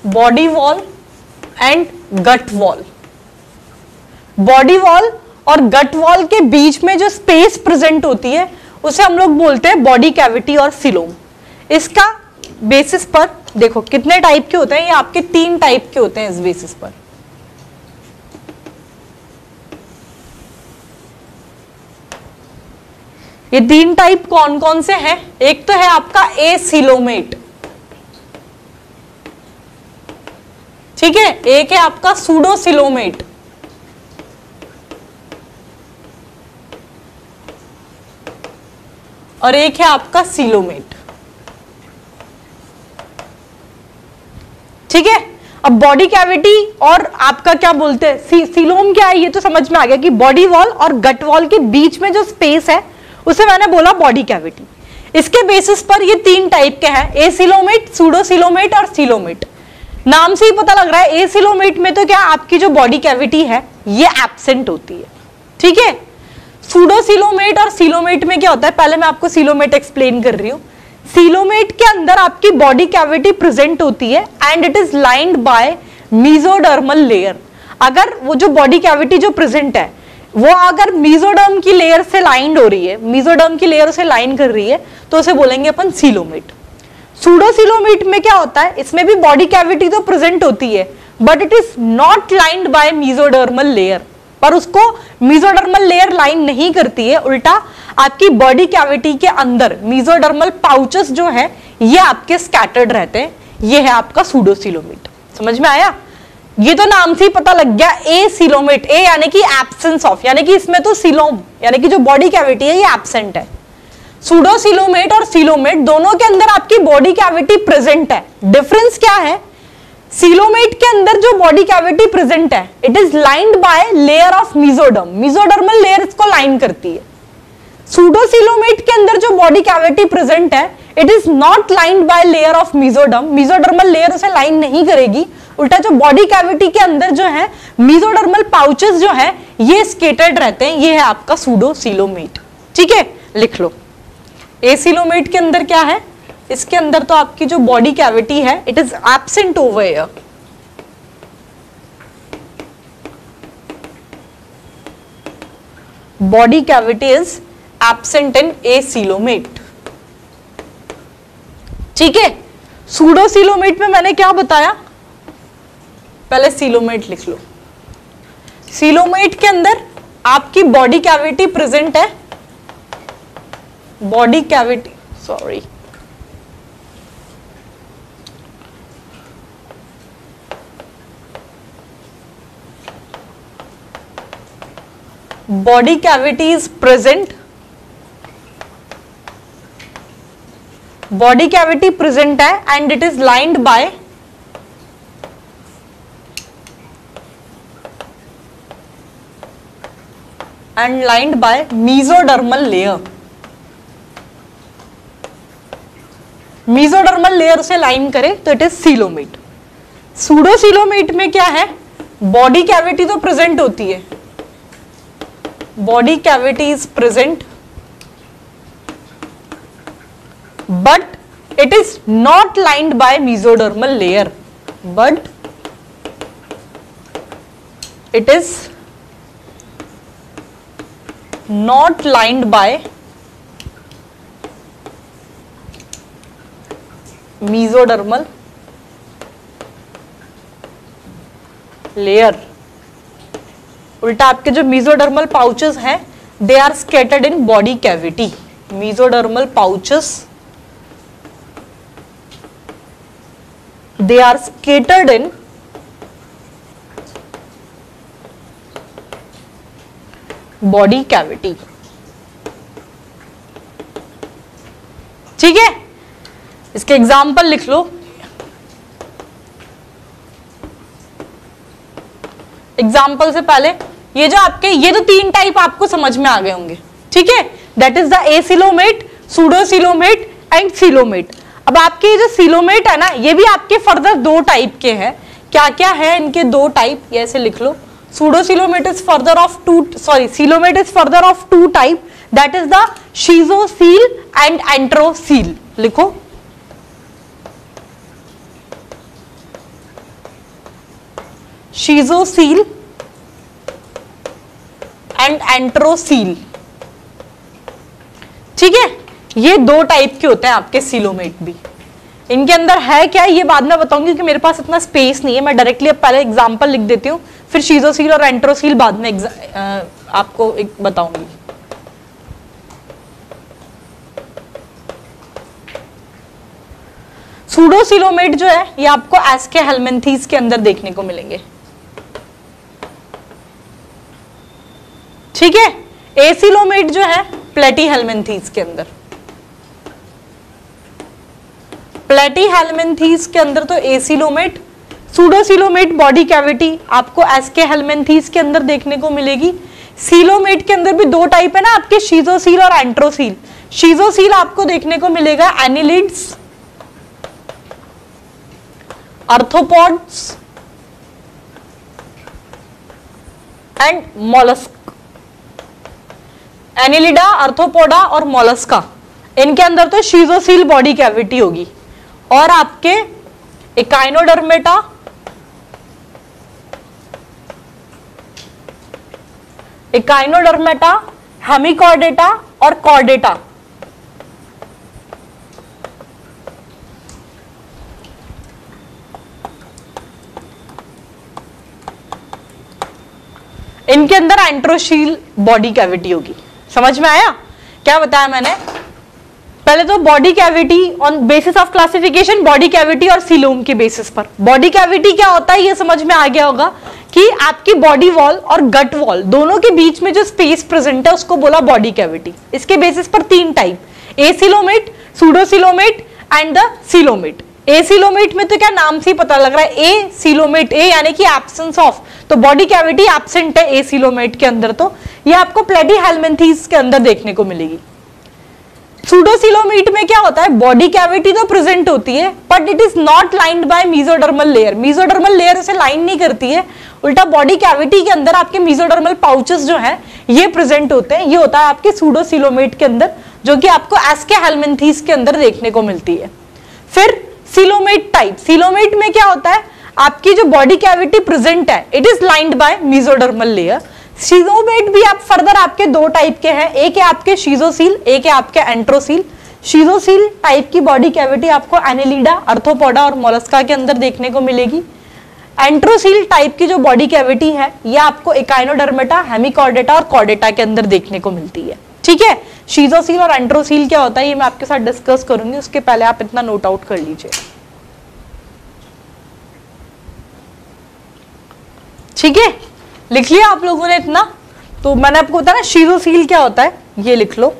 body wall and gut wall. Body wall और गट वॉल के बीच में जो स्पेस प्रेजेंट होती है उसे हम लोग बोलते हैं बॉडी कैविटी और सीलोम। इसका बेसिस पर देखो कितने टाइप के होते हैं, ये आपके 3 टाइप के होते हैं इस बेसिस पर। ये 3 टाइप कौन कौन से हैं। एक तो है आपका एसीलोमेट, ठीक है, एक है आपका सूडोसिलोमेट, और एक है आपका सीलोमेट। ठीक है, अब बॉडी कैविटी और आपका क्या बोलते हैं सीलोम क्या है ये तो समझ में आ गया कि बॉडी वॉल और गट वॉल के बीच में जो स्पेस है उसे मैंने बोला बॉडी कैविटी। इसके बेसिस पर ये 3 टाइप के हैं, एसिलोमेट, सूडोसिलोमेट और सिलोमेट। नाम से ही पता लग रहा है एसिलोमेट में तो क्या आपकी जो बॉडी कैविटी है ये एब्सेंट होती है, ठीक है। सूडोसिलोमेट और सिलोमेट में क्या होता है, पहले मैं आपको सिलोमेट एक्सप्लेन कर रही हूं। सिलोमेट के अंदर आपकी बॉडी कैविटी प्रेजेंट होती है and it is lined by mesodermal layer. अगर वो जो बॉडी कैविटी जो प्रेजेंट है वो अगर मेसोडर्म की लेयर से लाइंड हो रही है, मेसोडर्म की लेयर से लाइन कर रही है, तो उसे बोलेंगे अपन सिलोमेट। सूडोसिलोमेट में क्या होता है, इसमें भी बॉडी कैविटी तो प्रेजेंट होती है but it is not lined by mesodermal layer, पर उसको मेसोडर्मल लेयर लाइन नहीं करती है, उल्टा आपकी बॉडी कैविटी के अंदर मेसोडर्मल पाउचेस जो है ये आपके स्कैटर्ड रहते हैं, ये है आपका सूडोसिलोमेट। समझ में आया? ये तो नाम से ही पता लग गया, एसिलोमेट, ए यानी कि एब्सेंस ऑफ, यानी कि इसमें तो सिलोम यानी कि जो बॉडी कैविटी है ये एब्सेंट है। सूडोसिलोमेट और सिलोमेट दोनों के अंदर आपकी बॉडी कैविटी प्रेजेंट है। डिफरेंस क्या है, सिलोमेट के अंदर जो बॉडी कैविटी प्रेजेंट है it is lined by layer of mesoderm, mesodermal layer इसको लाइन करती है। सूडोसिलोमेट के अंदर जो बॉडी कैविटी प्रेजेंट है it is not lined by layer of mesoderm, mesodermal layer उसे लाइन नहीं करेगी, उल्टा जो बॉडी कैविटी के अंदर जो है मेसोडर्मल पाउचेस जो है ये स्केटर्ड रहते हैं, ये है आपका सूडोसिलोमेट। ठीक है, लिख लो। एसिलोमेट के अंदर क्या है, इसके अंदर तो आपकी जो बॉडी कैविटी है it is absent over here, body cavity is absent in acoelomate. ठीक है, सूडोसिलोमेट में मैंने क्या बताया, पहले सिलोमेट लिख लो। सिलोमेट के अंदर आपकी बॉडी कैविटी प्रेजेंट है, body cavity sorry body cavity is present, body cavity present है and it is lined by mesodermal layer, mesodermal layer से लाइन करे तो इट इज सिलोमेट। सूडोसिलोमेट में क्या है, बॉडी कैविटी तो प्रेजेंट होती है, body cavity is present but it is not lined by mesodermal layer, but it is not lined by mesodermal layer। उल्टा आपके जो मेसोडर्मल पाउचेस हैं they are scattered in body cavity, mesodermal pouches they are scattered in body cavity. ठीक है, इसके example लिख लो। Example से पहले ये जो आपके ये तो 3 टाइप आपको समझ में आ गए होंगे, ठीक है, that is the acoelomate, pseudocoelomate and coelomate. अब आपके ये जो सिलोमेट है ना ये भी आपके फर्दर 2 टाइप के हैं। क्या क्या है इनके 2 टाइप, ये ऐसे लिख लो। Pseudocoelomate is further of 2 sorry coelomate is further of 2 type, that is the शीजोसील एंड एंट्रोसील। लिखो शीजोसील एंड एंट्रोसील। ठीक है, ये 2 टाइप के होते हैं आपके सिलोमेट भी। इनके अंदर है क्या ये बाद में बताऊंगी कि मेरे पास इतना स्पेस नहीं है, मैं डायरेक्टली अब पहले एग्जांपल लिख देती हूँ, फिर शीजोसील और एंट्रोसील बाद में आपको एक बताऊंगी। सूडोसिलोमेट जो है ये आपको एस्के हेलमिंथीज के अंदर देखने को मिलेंगे। ठीक है, एसिलोमेट जो है प्लेटीहेल्मिन्थीज के अंदर, प्लेटीहेल्मिन्थीज के अंदर तो एसिलोमेट, सूडोसिलोमेट बॉडी कैविटी आपको एस्के हेलमिंथीज के अंदर देखने को मिलेगी। सिलोमेट के अंदर भी 2 टाइप है ना आपके, शीजोसील और एंट्रोसील। शीजोसील आपको देखने को मिलेगा annelids, arthropods and mollusc. Annelida, arthropoda और मोलस्का, इनके अंदर तो शीजोसील बॉडी कैविटी होगी। और आपके एकाइनोडर्मेटा, हेमिकॉर्डेटा और कॉर्डेटा, इनके अंदर एंट्रोसील बॉडी कैविटी होगी। समझ में आया क्या बताया मैंने? पहले तो body cavity on basis of classification, body cavity और सीलोम के बेसिस पर। बॉडी कैविटी क्या होता है ये समझ में आ गया होगा कि आपकी बॉडी वॉल और गट वॉल दोनों के बीच में जो स्पेस प्रेजेंट है उसको बोला बॉडी कैविटी। इसके बेसिस पर 3 type, acoelomate, pseudocoelomate and the coelomate. Acoelomate में तो क्या नाम से ही पता लग रहा है, ए सिलोमेट, ए यानी कि एब्सेंस ऑफ, तो बॉडी कैविटी एब्सेंट है एसिलोमेट के अंदर। तो ये आपको प्लेटीहेल्मिन्थीज के अंदर देखने को मिलेगी। सूडोसिलोमेट में क्या होता है, बॉडी कैविटी तो प्रेजेंट होती है but it is not lined by mesodermal layer. Mesodermal layer उसे लाइन नहीं करती है, उल्टा बॉडी कैविटी के अंदर आपके मेसोडर्मल पाउचेस जो है ये प्रेजेंट होते हैं। ये होता है आपके सूडोसिलोमेट के अंदर, जो कि आपको एस्केहेल्मिन्थीज के अंदर देखने को मिलती है। फिर सिलोमेट टाइप, सिलोमेट में क्या होता है, आपकी जो बॉडी कैविटी प्रेजेंट है it is lined by mesodermal layer. Coelomate भी आप फर्दर आपके 2 टाइप के हैं, एक है आपके शीजोसील, एक है आपके एंट्रोसील। शीजोसील टाइप की बॉडी कैविटी आपको एनिलिडा, आर्थ्रोपोडा और मोलस्का के अंदर देखने को मिलेगी। एंट्रोसील टाइप की जो बॉडी कैविटी है ये आपको एकाइनोडर्मेटा, हेमिकॉर्डेटा और कॉर्डेटा के अंदर देखने को मिलती है। ठीक है, शीजोसील और एंट्रोसील क्या होता है ये मैं आपके साथ डिस्कस करूंगी, उसके पहले आप इतना नोट आउट कर लीजिए। ठीक है, लिख लिया आप लोगों ने इतना? तो मैंने आपको बताया ना शीजोसील क्या होता है, ये लिख लो।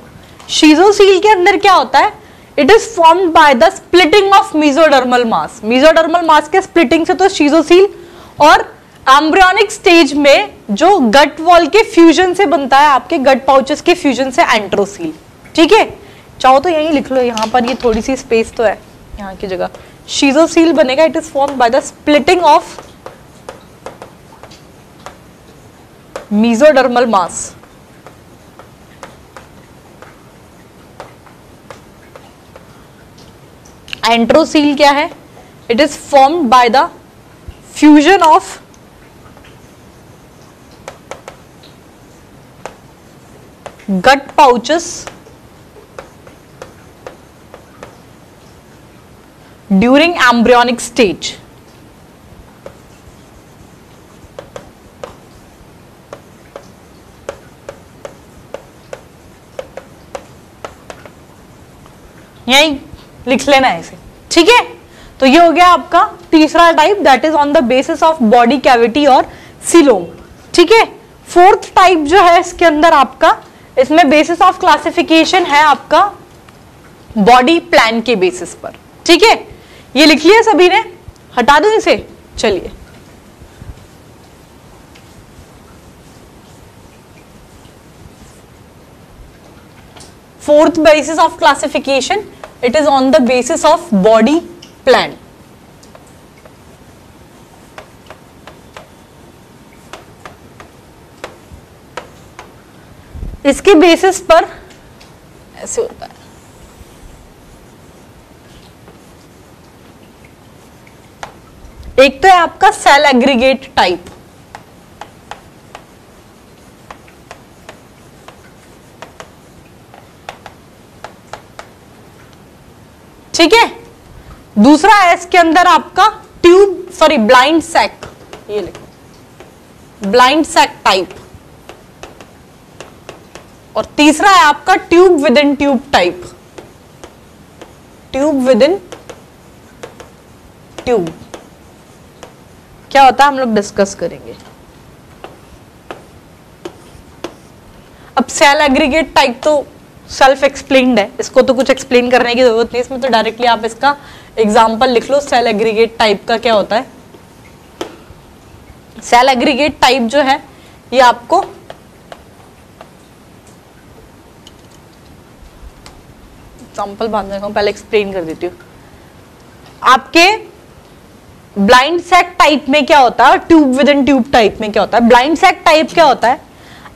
शीजोसील के अंदर क्या होता है, it is formed by the splitting of mesodermal mass. Mesodermal mass के स्प्लिटिंग से तो शीजोसील, और एम्ब्रियोनिक स्टेज में जो गट वॉल के फ्यूजन से बनता है, आपके गट पाउचेस के फ्यूजन से एंट्रोसील। ठीक है, चाहो तो यहीं लिख लो, यहां पर ये थोड़ी सी स्पेस तो है यहाँ की जगह। शीजोसील बनेगा, it is formed by the splitting of mesodermal mass. Enterocoel क्या है, it is formed by the fusion of gut pouches during embryonic stage. यही लिख लेना है इसे। ठीक है, तो ये हो गया आपका तीसरा type, that is on the basis of body cavity और सिलोम। ठीक है, 4th टाइप जो है इसके अंदर आपका, इसमें बेसिस ऑफ क्लासिफिकेशन है आपका बॉडी प्लान के बेसिस पर। ठीक है, ये लिख लिया सभी ने, हटा दो इसे। चलिए, fourth basis of classification, it is on the basis of body plan। इसके बेसिस पर ऐसे होता है, एक तो है आपका सेल एग्रीगेट टाइप। ठीक है, दूसरा है इसके अंदर आपका ब्लाइंड सैक, ये लिखो ब्लाइंड सैक टाइप, और तीसरा है आपका tube within tube type. Tube within tube क्या होता है हम लोग डिस्कस करेंगे। अब सेल एग्रीगेट टाइप तो सेल्फ एक्सप्लेन्ड है, इसको तो कुछ एक्सप्लेन करने की जरूरत नहीं, इसमें तो डायरेक्टली आप इसका एग्जांपल लिख लो। सेल एग्रीगेट टाइप का क्या होता है, सेल एग्रीगेट टाइप जो है ये आपको एग्जांपल बाद में देखो, पहले एक्सप्लेन कर देती हूँ। आपके ब्लाइंड सैक टाइप में क्या होता है, tube within tube type में क्या होता है। ब्लाइंड सैक टाइप क्या होता है,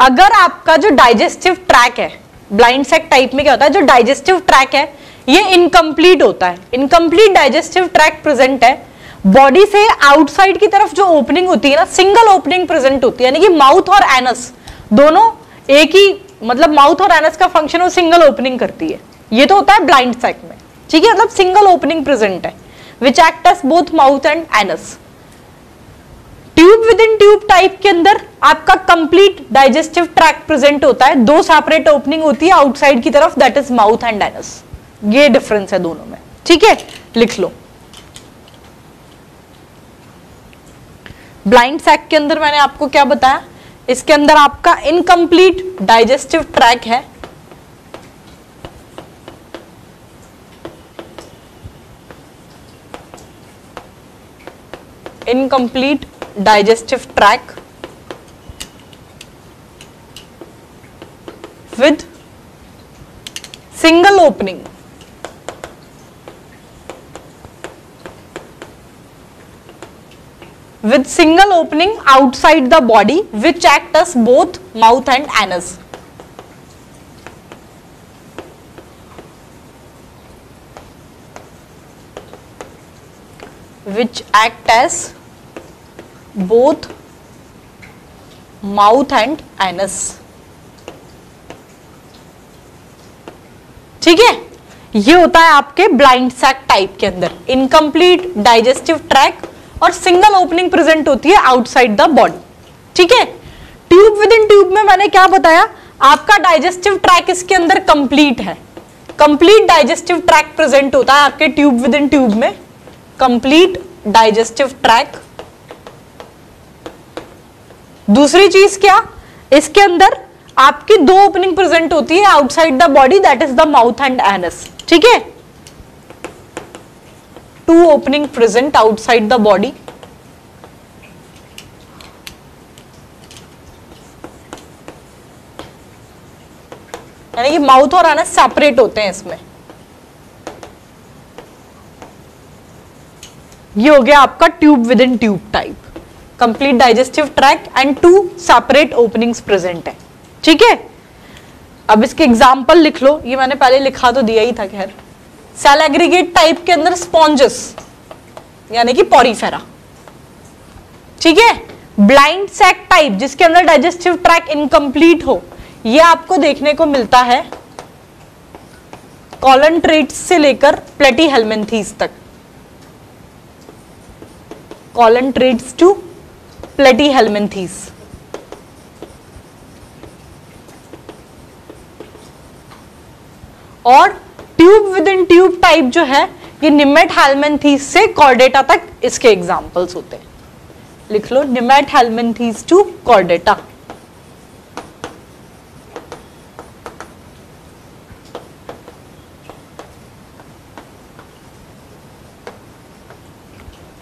अगर आपका जो डाइजेस्टिव ट्रैक है, ब्लाइंड सैक टाइप में क्या होता है, जो डाइजेस्टिव ट्रैक है ये इनकम्प्लीट होता है, इनकम्प्लीट डाइजेस्टिव ट्रैक प्रेजेंट है, बॉडी से आउटसाइड की तरफ जो ओपनिंग होती है ना, सिंगल ओपनिंग प्रेजेंट होती है, यानी कि माउथ और एनस दोनों एक ही, मतलब माउथ और एनस का फंक्शन वो सिंगल ओपनिंग करती है, ये तो होता है ब्लाइंड सैक में, ठीक है, मतलब सिंगल ओपनिंग प्रेजेंट है which act as both mouth and anus. Tube within tube type के अंदर आपका कंप्लीट डाइजेस्टिव ट्रैक प्रेजेंट होता है, दो सेपरेट ओपनिंग होती है आउटसाइड की तरफ, that is mouth and anus, ये डिफरेंस है दोनों में, ठीक है, लिख लो। ब्लाइंड सैक के अंदर मैंने आपको क्या बताया, इसके अंदर आपका इनकम्प्लीट डाइजेस्टिव ट्रैक है, incomplete digestive track with single opening, with single opening outside the body which act as both mouth and anus. Which act as both mouth and anus. ठीक है, ये होता है आपके ब्लाइंड सैक टाइप के अंदर, incomplete digestive track और single opening present होती है आउटसाइड द बॉडी, ठीक है। ट्यूब विद इन ट्यूब में मैंने क्या बताया, आपका डाइजेस्टिव ट्रैक इसके अंदर कंप्लीट है, कंप्लीट डाइजेस्टिव ट्रैक प्रेजेंट होता है आपके ट्यूब विद इन ट्यूब में, कंप्लीट डाइजेस्टिव ट्रैक। दूसरी चीज क्या, इसके अंदर आपकी दो ओपनिंग प्रेजेंट होती है outside the body, that is the mouth and anus, ठीक है, two opening present outside the body, यानी कि माउथ और एनस सेपरेट होते हैं इसमें। ये हो गया आपका tube within tube type, complete digestive tract and two separate openings present है, ठीक है। अब इसके एग्जाम्पल लिख लो, ये मैंने पहले लिखा तो दिया ही था, खैर। सेल एग्रीगेट टाइप के अंदर स्पॉन्जस यानी कि पॉरीफेरा, ठीक है। ब्लाइंड सैक टाइप जिसके अंदर डाइजेस्टिव ट्रैक इनकम्प्लीट हो, ये आपको देखने को मिलता है कॉलनट्रेट्स से लेकर प्लेटीहेल्मिन्थीज तक, कॉलनट्रेट्स टू प्लेटीहेल्मिन्थीज। और tube within tube type जो है ये निमेटहेल्मिन्थीज से कॉर्डेटा तक इसके एग्जांपल्स होते हैं, लिख लो निमेटहेल्मिन्थीज टू कॉर्डेटा।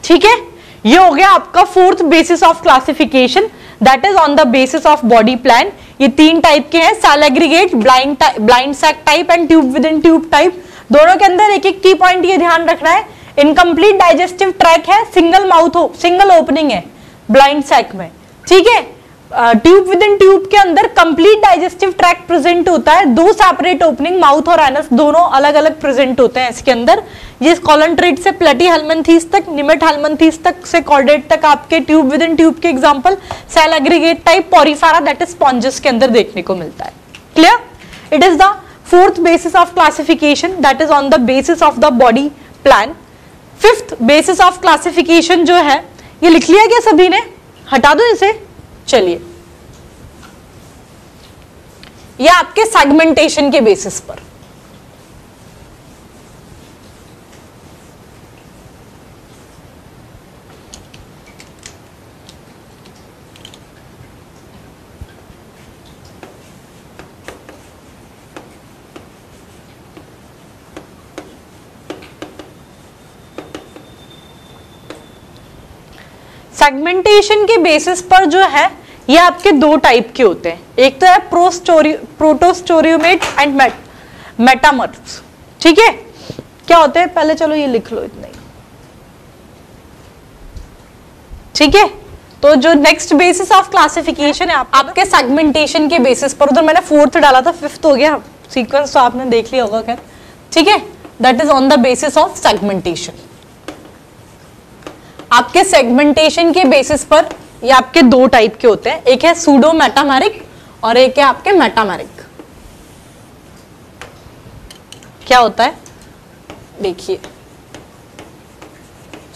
ठीक है, ये हो गया आपका fourth basis of classification, that is on the basis of body plan. ये तीन टाइप के हैं, cell aggregate, blind sac type and tube within tube type. दोनों के अंदर एक एक की पॉइंट ये ध्यान रखना है, इनकम्प्लीट डाइजेस्टिव ट्रैक है, सिंगल माउथ हो, सिंगल ओपनिंग है ब्लाइंड सैक में, ठीक है। ट्यूब विद इन ट्यूब के अंदर कंप्लीट डाइजेस्टिव ट्रैक प्रेजेंट होता है, दो सेपरेट ओपनिंग, माउथ और एनस दोनों अलग अलग प्रेजेंट होते हैं इसके अंदर। ये कॉलनट्रेट से प्लेटीहेल्मिन्थीज तक, निमेटहेल्मिन्थीज तक से कॉर्डेट तक आपके ट्यूब विद इन ट्यूब के example cell aggregate type, porifera that is sponges के अंदर देखने को मिलता है। Clear? It is the fourth basis of classification, that is on the basis of the body plan. Fifth basis of classification जो है, ये लिख लिया क्या सभी ने? हटा दो इसे। चलिए, ये आपके सेगमेंटेशन के बेसिस पर, सेगमेंटेशन के बेसिस पर जो है ये आपके दो टाइप के होते हैं, एक तो है प्रोटोस्टोरियोमेट एंड मेटामर्फ्स, ठीक है, क्या होते हैं पहले चलो ये लिख लो इतना ही, ठीक है। तो जो नेक्स्ट बेसिस ऑफ क्लासिफिकेशन है आपके सेगमेंटेशन के बेसिस पर, उधर मैंने फोर्थ डाला था, फिफ्थ हो गया, सीक्वेंस तो आपने देख लिया होगा खैर, ठीक है। That is on the basis of segmentation. आपके सेगमेंटेशन के बेसिस पर ये आपके दो टाइप के होते हैं, एक है सूडो मेटामेरिक और एक है आपके मेटामेरिक। क्या होता है देखिए,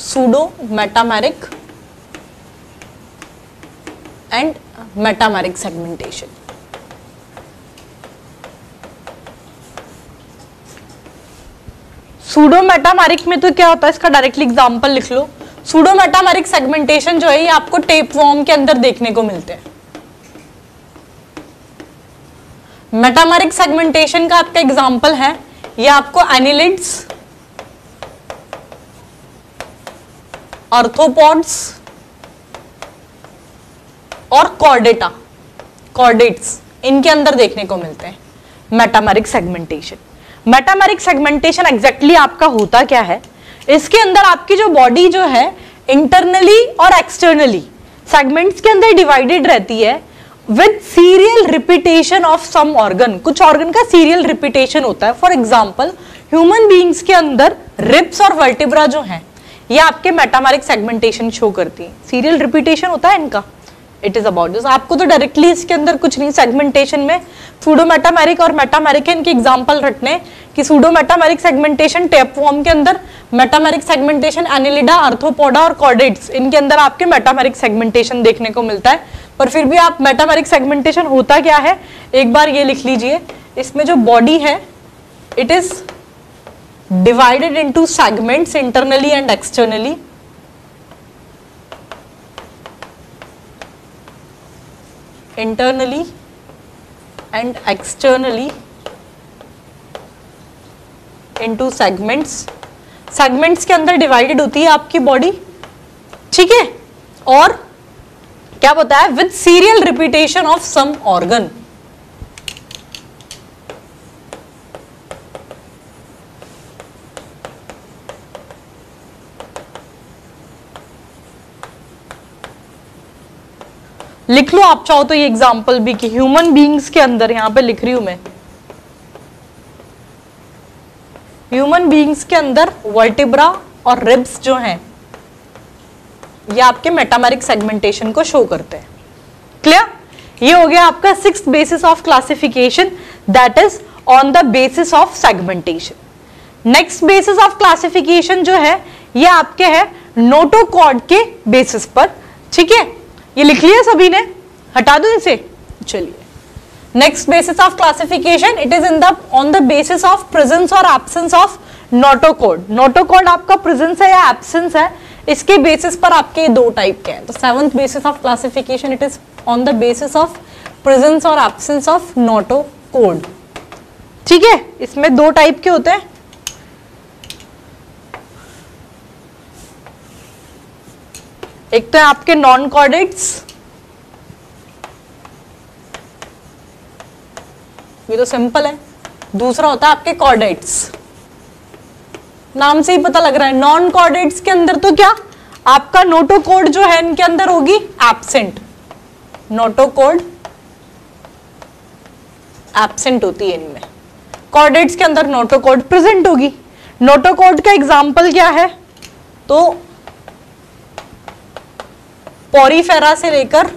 pseudo metameric and metameric segmentation. Pseudo metameric में तो क्या होता है, इसका डायरेक्टली एग्जांपल लिख लो। सूडो मेटामेरिक सेगमेंटेशन जो है ये आपको टेपवॉर्म के अंदर देखने को मिलते हैं। मेटामेरिक सेगमेंटेशन का आपका एग्जांपल है ये आपको एनिलिड्स, आर्थ्रोपॉड्स और कॉर्डेट्स इनके अंदर देखने को मिलते हैं metameric segmentation. Metameric segmentation exactly आपका होता क्या है, इसके अंदर आपकी जो बॉडी जो है इंटरनली और एक्सटर्नली सेगमेंट्स के अंदर डिवाइडेड रहती है with serial repetition of some organ. कुछ ऑर्गन का सीरियल रिपीटेशन होता है। फॉर एग्जांपल ह्यूमन बीइंग्स के अंदर रिब्स और वर्टिब्रा जो हैं ये आपके मेटामेरिक सेगमेंटेशन शो करती है, सीरियल रिपीटेशन होता है इनका। It is about this. आपको तो डायरेक्टली इसके अंदर कुछ नहीं, सेगमेंटेशन में सूडो मेटामेरिक और मेटामेरिक इनके एग्जांपल रटने कि सूडो मेटामेरिक सेगमेंटेशन टेपवॉर्म के अंदर, मेटामेरिक सेगमेंटेशन एनिलिडा, आर्थ्रोपोडा और कॉर्डेट्स इनके अंदर आपके मेटामेरिक सेगमेंटेशन देखने को मिलता है। पर फिर भी आप मेटामेरिक सेगमेंटेशन होता क्या है एक बार ये लिख लीजिए, इसमें जो बॉडी है it is divided into segments internally and externally. Internally and externally into segments. Segments के अंदर डिवाइडेड होती है आपकी बॉडी, ठीक है। और क्या होता है, with serial repetition of some organ. लिख लो आप चाहो तो ये एग्जांपल भी कि ह्यूमन बीइंग्स के अंदर, यहां पे लिख रही हूं मैं, ह्यूमन बीइंग्स के अंदर वर्टिब्रा और रिब्स जो हैं ये आपके मेटामेरिक सेगमेंटेशन को शो करते हैं। क्लियर? ये हो गया आपका sixth basis of classification, that is on the basis of segmentation. Next basis of classification जो है ये आपके है नोटोकॉर्ड के बेसिस पर, ठीक है। ये लिख लिया सभी ने, हटा दो इसे। चलिए next basis of classification, it is in the on the basis of presence और एब्सेंस ऑफ नोटोकॉर्ड। नोटोकॉर्ड आपका प्रेजेंस है या एब्सेंस है, इसके बेसिस पर आपके दो टाइप के हैं। तो seventh basis of classification it is on the basis of presence और एब्सेंस ऑफ नोटोकॉर्ड, ठीक है। इसमें दो टाइप के होते हैं, एक तो है आपके नॉन कॉर्डेट्स, ये तो सिंपल है। दूसरा होता है आपके कॉर्डेट्स, नाम से ही पता लग रहा है। नॉन कॉर्डेट्स के अंदर तो क्या आपका नोटोकॉर्ड जो है इनके अंदर होगी एब्सेंट, नोटोकॉर्ड एब्सेंट होती है इनमें। कॉर्डेट्स के अंदर नोटोकॉर्ड प्रेजेंट होगी। नोटोकॉर्ड का एग्जाम्पल क्या है, तो पोरीफेरा से लेकर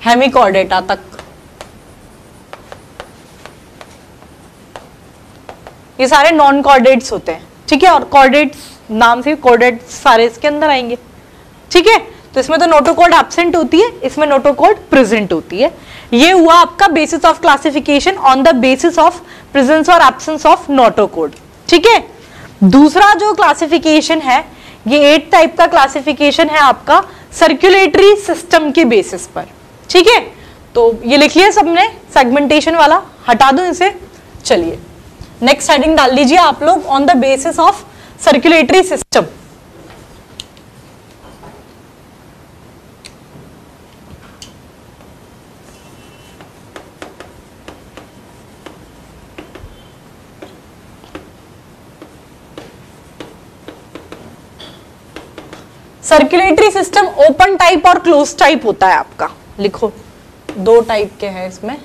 हेमिकॉर्डेटा तक ये सारे नॉन कॉर्डेट्स होते हैं, ठीक है। और कॉर्डेट्स नाम से कॉर्डेट्स सारे इसके अंदर आएंगे, ठीक है। तो इसमें तो नोटोकॉर्ड एब्सेंट होती है, इसमें नोटोकॉर्ड प्रेजेंट होती है। ये हुआ आपका basis of classification on the basis of presence और एब्सेंस ऑफ नोटोकॉर्ड, ठीक है। दूसरा जो क्लासिफिकेशन है ये 8 टाइप का क्लासिफिकेशन है आपका सर्कुलेटरी सिस्टम के बेसिस पर, ठीक है। तो ये लिख लिया सबने सेगमेंटेशन वाला, हटा दो इसे। चलिए नेक्स्ट हेडिंग डाल लीजिए आप लोग, on the basis of circulatory system. Circulatory system open type और क्लोज टाइप होता है आपका, लिखो 2 टाइप के हैं इसमें।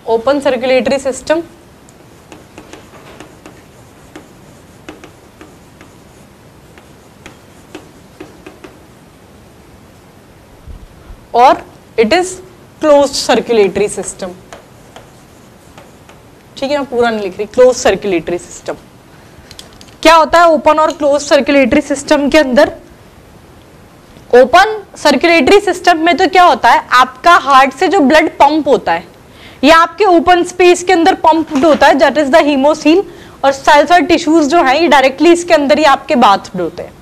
ओपन सर्कुलेटरी सिस्टम और it is closed circulatory system. ठीक है, मैं पूरा नहीं लिख रही। क्लोज सर्कुलेटरी सिस्टम क्या होता है? ओपन और क्लोज सर्कुलेटरी सिस्टम के अंदर, ओपन सर्कुलेटरी सिस्टम में तो क्या होता है, आपका हार्ट से जो ब्लड पंप होता है ये आपके ओपन स्पेस के अंदर पंप होता है, दैट इज द हीमोसील, और सेल्स और टिश्यूज जो है ये डायरेक्टली इसके अंदर ही आपके बाथ्ड होते हैं।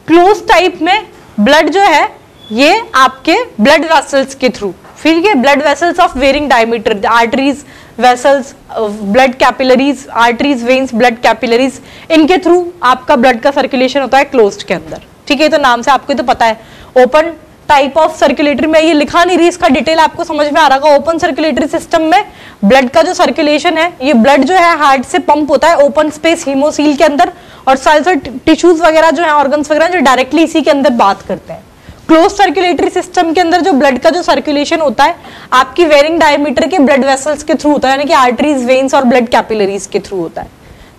क्लोज टाइप में ब्लड जो है ये आपके ब्लड वेसल्स के थ्रू, फिर ये blood vessels of varying diameter, arteries, vessels, blood capillaries, arteries, veins, blood capillaries, इनके थ्रू आपका ब्लड का सर्कुलेशन होता है क्लोज्ड के अंदर। ठीक है, तो नाम से आपको तो पता है ओपन टाइप ऑफ सर्कुलेटरी में, ये लिखा नहीं रही, इसका डिटेल आपको समझ में आ रहा होगा। ओपन सर्कुलेटरी सिस्टम में ब्लड का जो सर्कुलेशन है, ये ब्लड जो है हार्ट से पंप होता है ओपन स्पेस हीमोसील के अंदर, और सेल्स और टिश्यूज वगैरह जो है, ऑर्गन्स वगैरह जो डायरेक्टली इसी के अंदर बात करते हैं। क्लोज सर्कुलेटरी सिस्टम के अंदर जो ब्लड का जो सर्कुलेशन होता है आपकी वेरिंग डायमीटर के ब्लड वेसल्स के थ्रू होता है, यानी कि आर्टरीज, वेन्स और ब्लड कैपिलरीज के थ्रू होता है।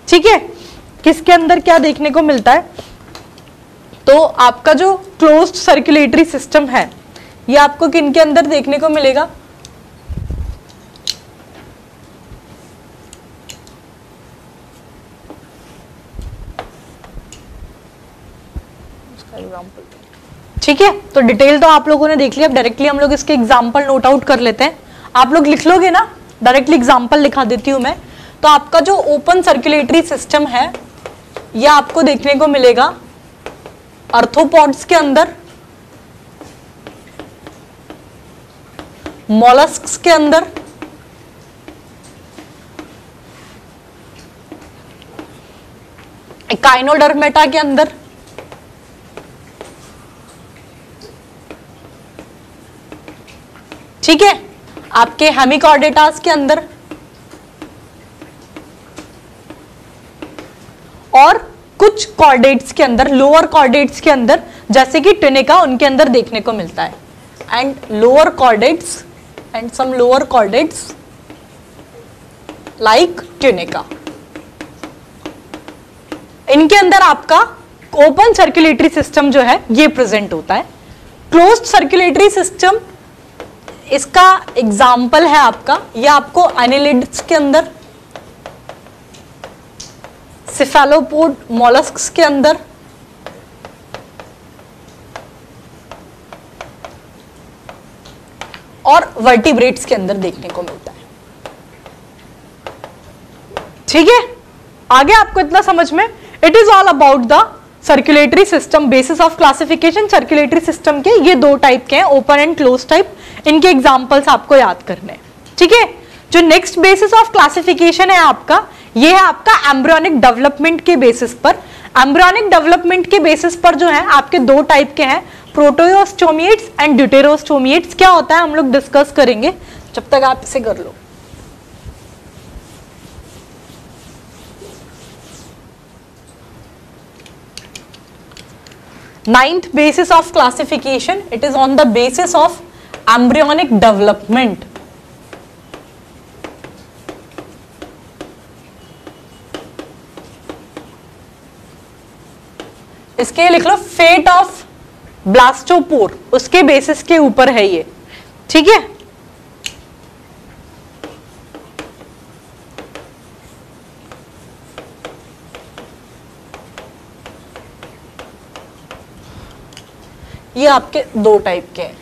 ठीक है, किसके अंदर क्या देखने को मिलता है? तो आपका जो क्लोज्ड सर्कुलेटरी सिस्टम है ये आपको किन के अंदर देखने को मिलेगा? ठीक है, तो डिटेल तो आप लोगों ने देख लिया। अब डायरेक्टली हम लोग इसके एग्जांपल नोट आउट कर लेते हैं। आप लोग लिख लोगे ना, डायरेक्टली एग्जांपल लिखा देती हूं मैं। तो आपका जो ओपन सर्कुलेटरी सिस्टम है यह आपको देखने को मिलेगा आर्थ्रोपॉड्स के अंदर, मॉलस्क्स के अंदर, एकाइनोडर्मेटा के अंदर, ठीक है, आपके हेमिकॉर्डेटास के अंदर, और कुछ कॉर्डेट्स के अंदर, लोअर कॉर्डेट्स के अंदर, जैसे कि ट्यूनिका, उनके अंदर देखने को मिलता है। And lower chordates and some lower chordates like tunica, इनके अंदर आपका ओपन सर्कुलेटरी सिस्टम जो है ये प्रेजेंट होता है। क्लोज्ड सर्कुलेटरी सिस्टम, इसका एग्जाम्पल है आपका, ये आपको एनिलिड्स के अंदर, सिफेलोपोड मॉलस्क्स के अंदर, और वर्टिब्रेट्स के अंदर देखने को मिलता है। ठीक है, आगे आपको इतना समझ में, it is all about the circulatory system, basis of classification. Circulatory system के ये 2 टाइप के हैं, ओपन एंड क्लोज टाइप। इनके एग्जाम्पल्स आपको याद करने हैं। ठीक है, जो नेक्स्ट बेसिस ऑफ क्लासिफिकेशन है आपका, ये है आपका एम्ब्रियोनिक डेवलपमेंट के बेसिस पर। एम्ब्रियोनिक डेवलपमेंट के बेसिस पर जो है आपके 2 टाइप के हैं, प्रोटोस्टोमिएट्स एंड ड्यूटेरोस्टोमिएट्स। क्या होता है हम लोग डिस्कस करेंगे, जब तक आप इसे कर लो। Ninth basis of classification, it is on the basis of embryonic development. इसके लिख लो फेट ऑफ ब्लास्टोपोर, उसके बेसिस के ऊपर है ये। ठीक है, ये आपके 2 टाइप के हैं।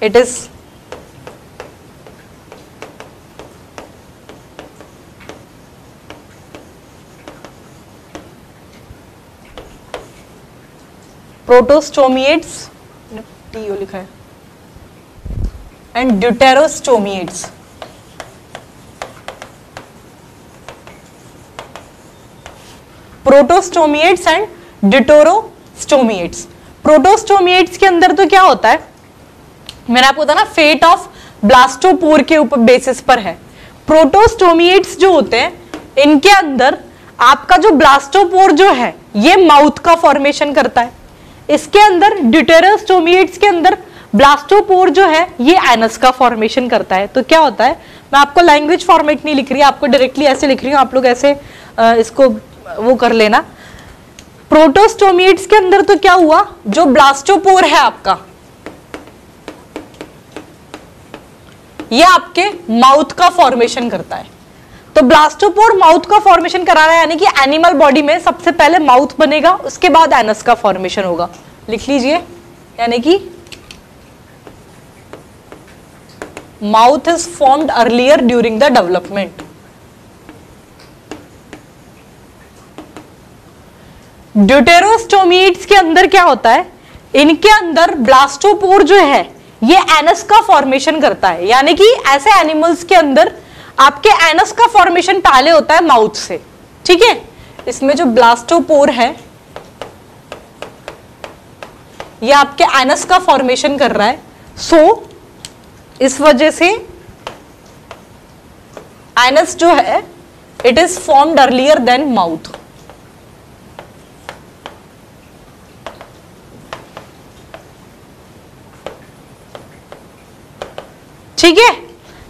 इट इज प्रोटोस्टोमिएट्स, टीओ लिखा है, एंड ड्यूटेरोस्टोमिएट्स। प्रोटोस्टोमिएट्स एंड ड्यूटेरोस्टोमिएट्स। प्रोटोस्टोमिएट्स के अंदर तो क्या होता है, मैंने आपको बताया ना फेट ऑफ ब्लास्टोपोर के ऊपर बेसिस पर है। प्रोटोस्टोमिएट्स जो होते हैं इनके अंदर आपका जो ब्लास्टोपोर जो है ये माउथ का फॉर्मेशन करता है। इसके अंदर ड्यूटेरोस्टोमिएट्स के अंदर ब्लास्टोपोर जो है ये एनस का फॉर्मेशन करता है। तो क्या होता है, मैं आपको लैंग्वेज फॉर्मेट नहीं लिख रही, आपको डायरेक्टली ऐसे लिख रही हूँ, आप लोग ऐसे इसको वो कर लेना। प्रोटोस्टोमिएट्स के अंदर तो क्या हुआ, जो ब्लास्टोपोर है आपका ये आपके माउथ का फॉर्मेशन करता है। तो ब्लास्टोपोर माउथ का फॉर्मेशन करा रहा है, यानी कि एनिमल बॉडी में सबसे पहले माउथ बनेगा, उसके बाद एनस का फॉर्मेशन होगा। लिख लीजिए, यानी कि mouth is formed earlier during the development. Deuterostomes के अंदर क्या होता है, इनके अंदर ब्लास्टोपोर जो है ये एनस का फॉर्मेशन करता है, यानी कि ऐसे एनिमल्स के अंदर आपके एनस का फॉर्मेशन पहले होता है माउथ से। ठीक है, इसमें जो ब्लास्टोपोर है ये आपके एनस का फॉर्मेशन कर रहा है। सो इस वजह से एनस जो है it is formed earlier than mouth. ठीक है,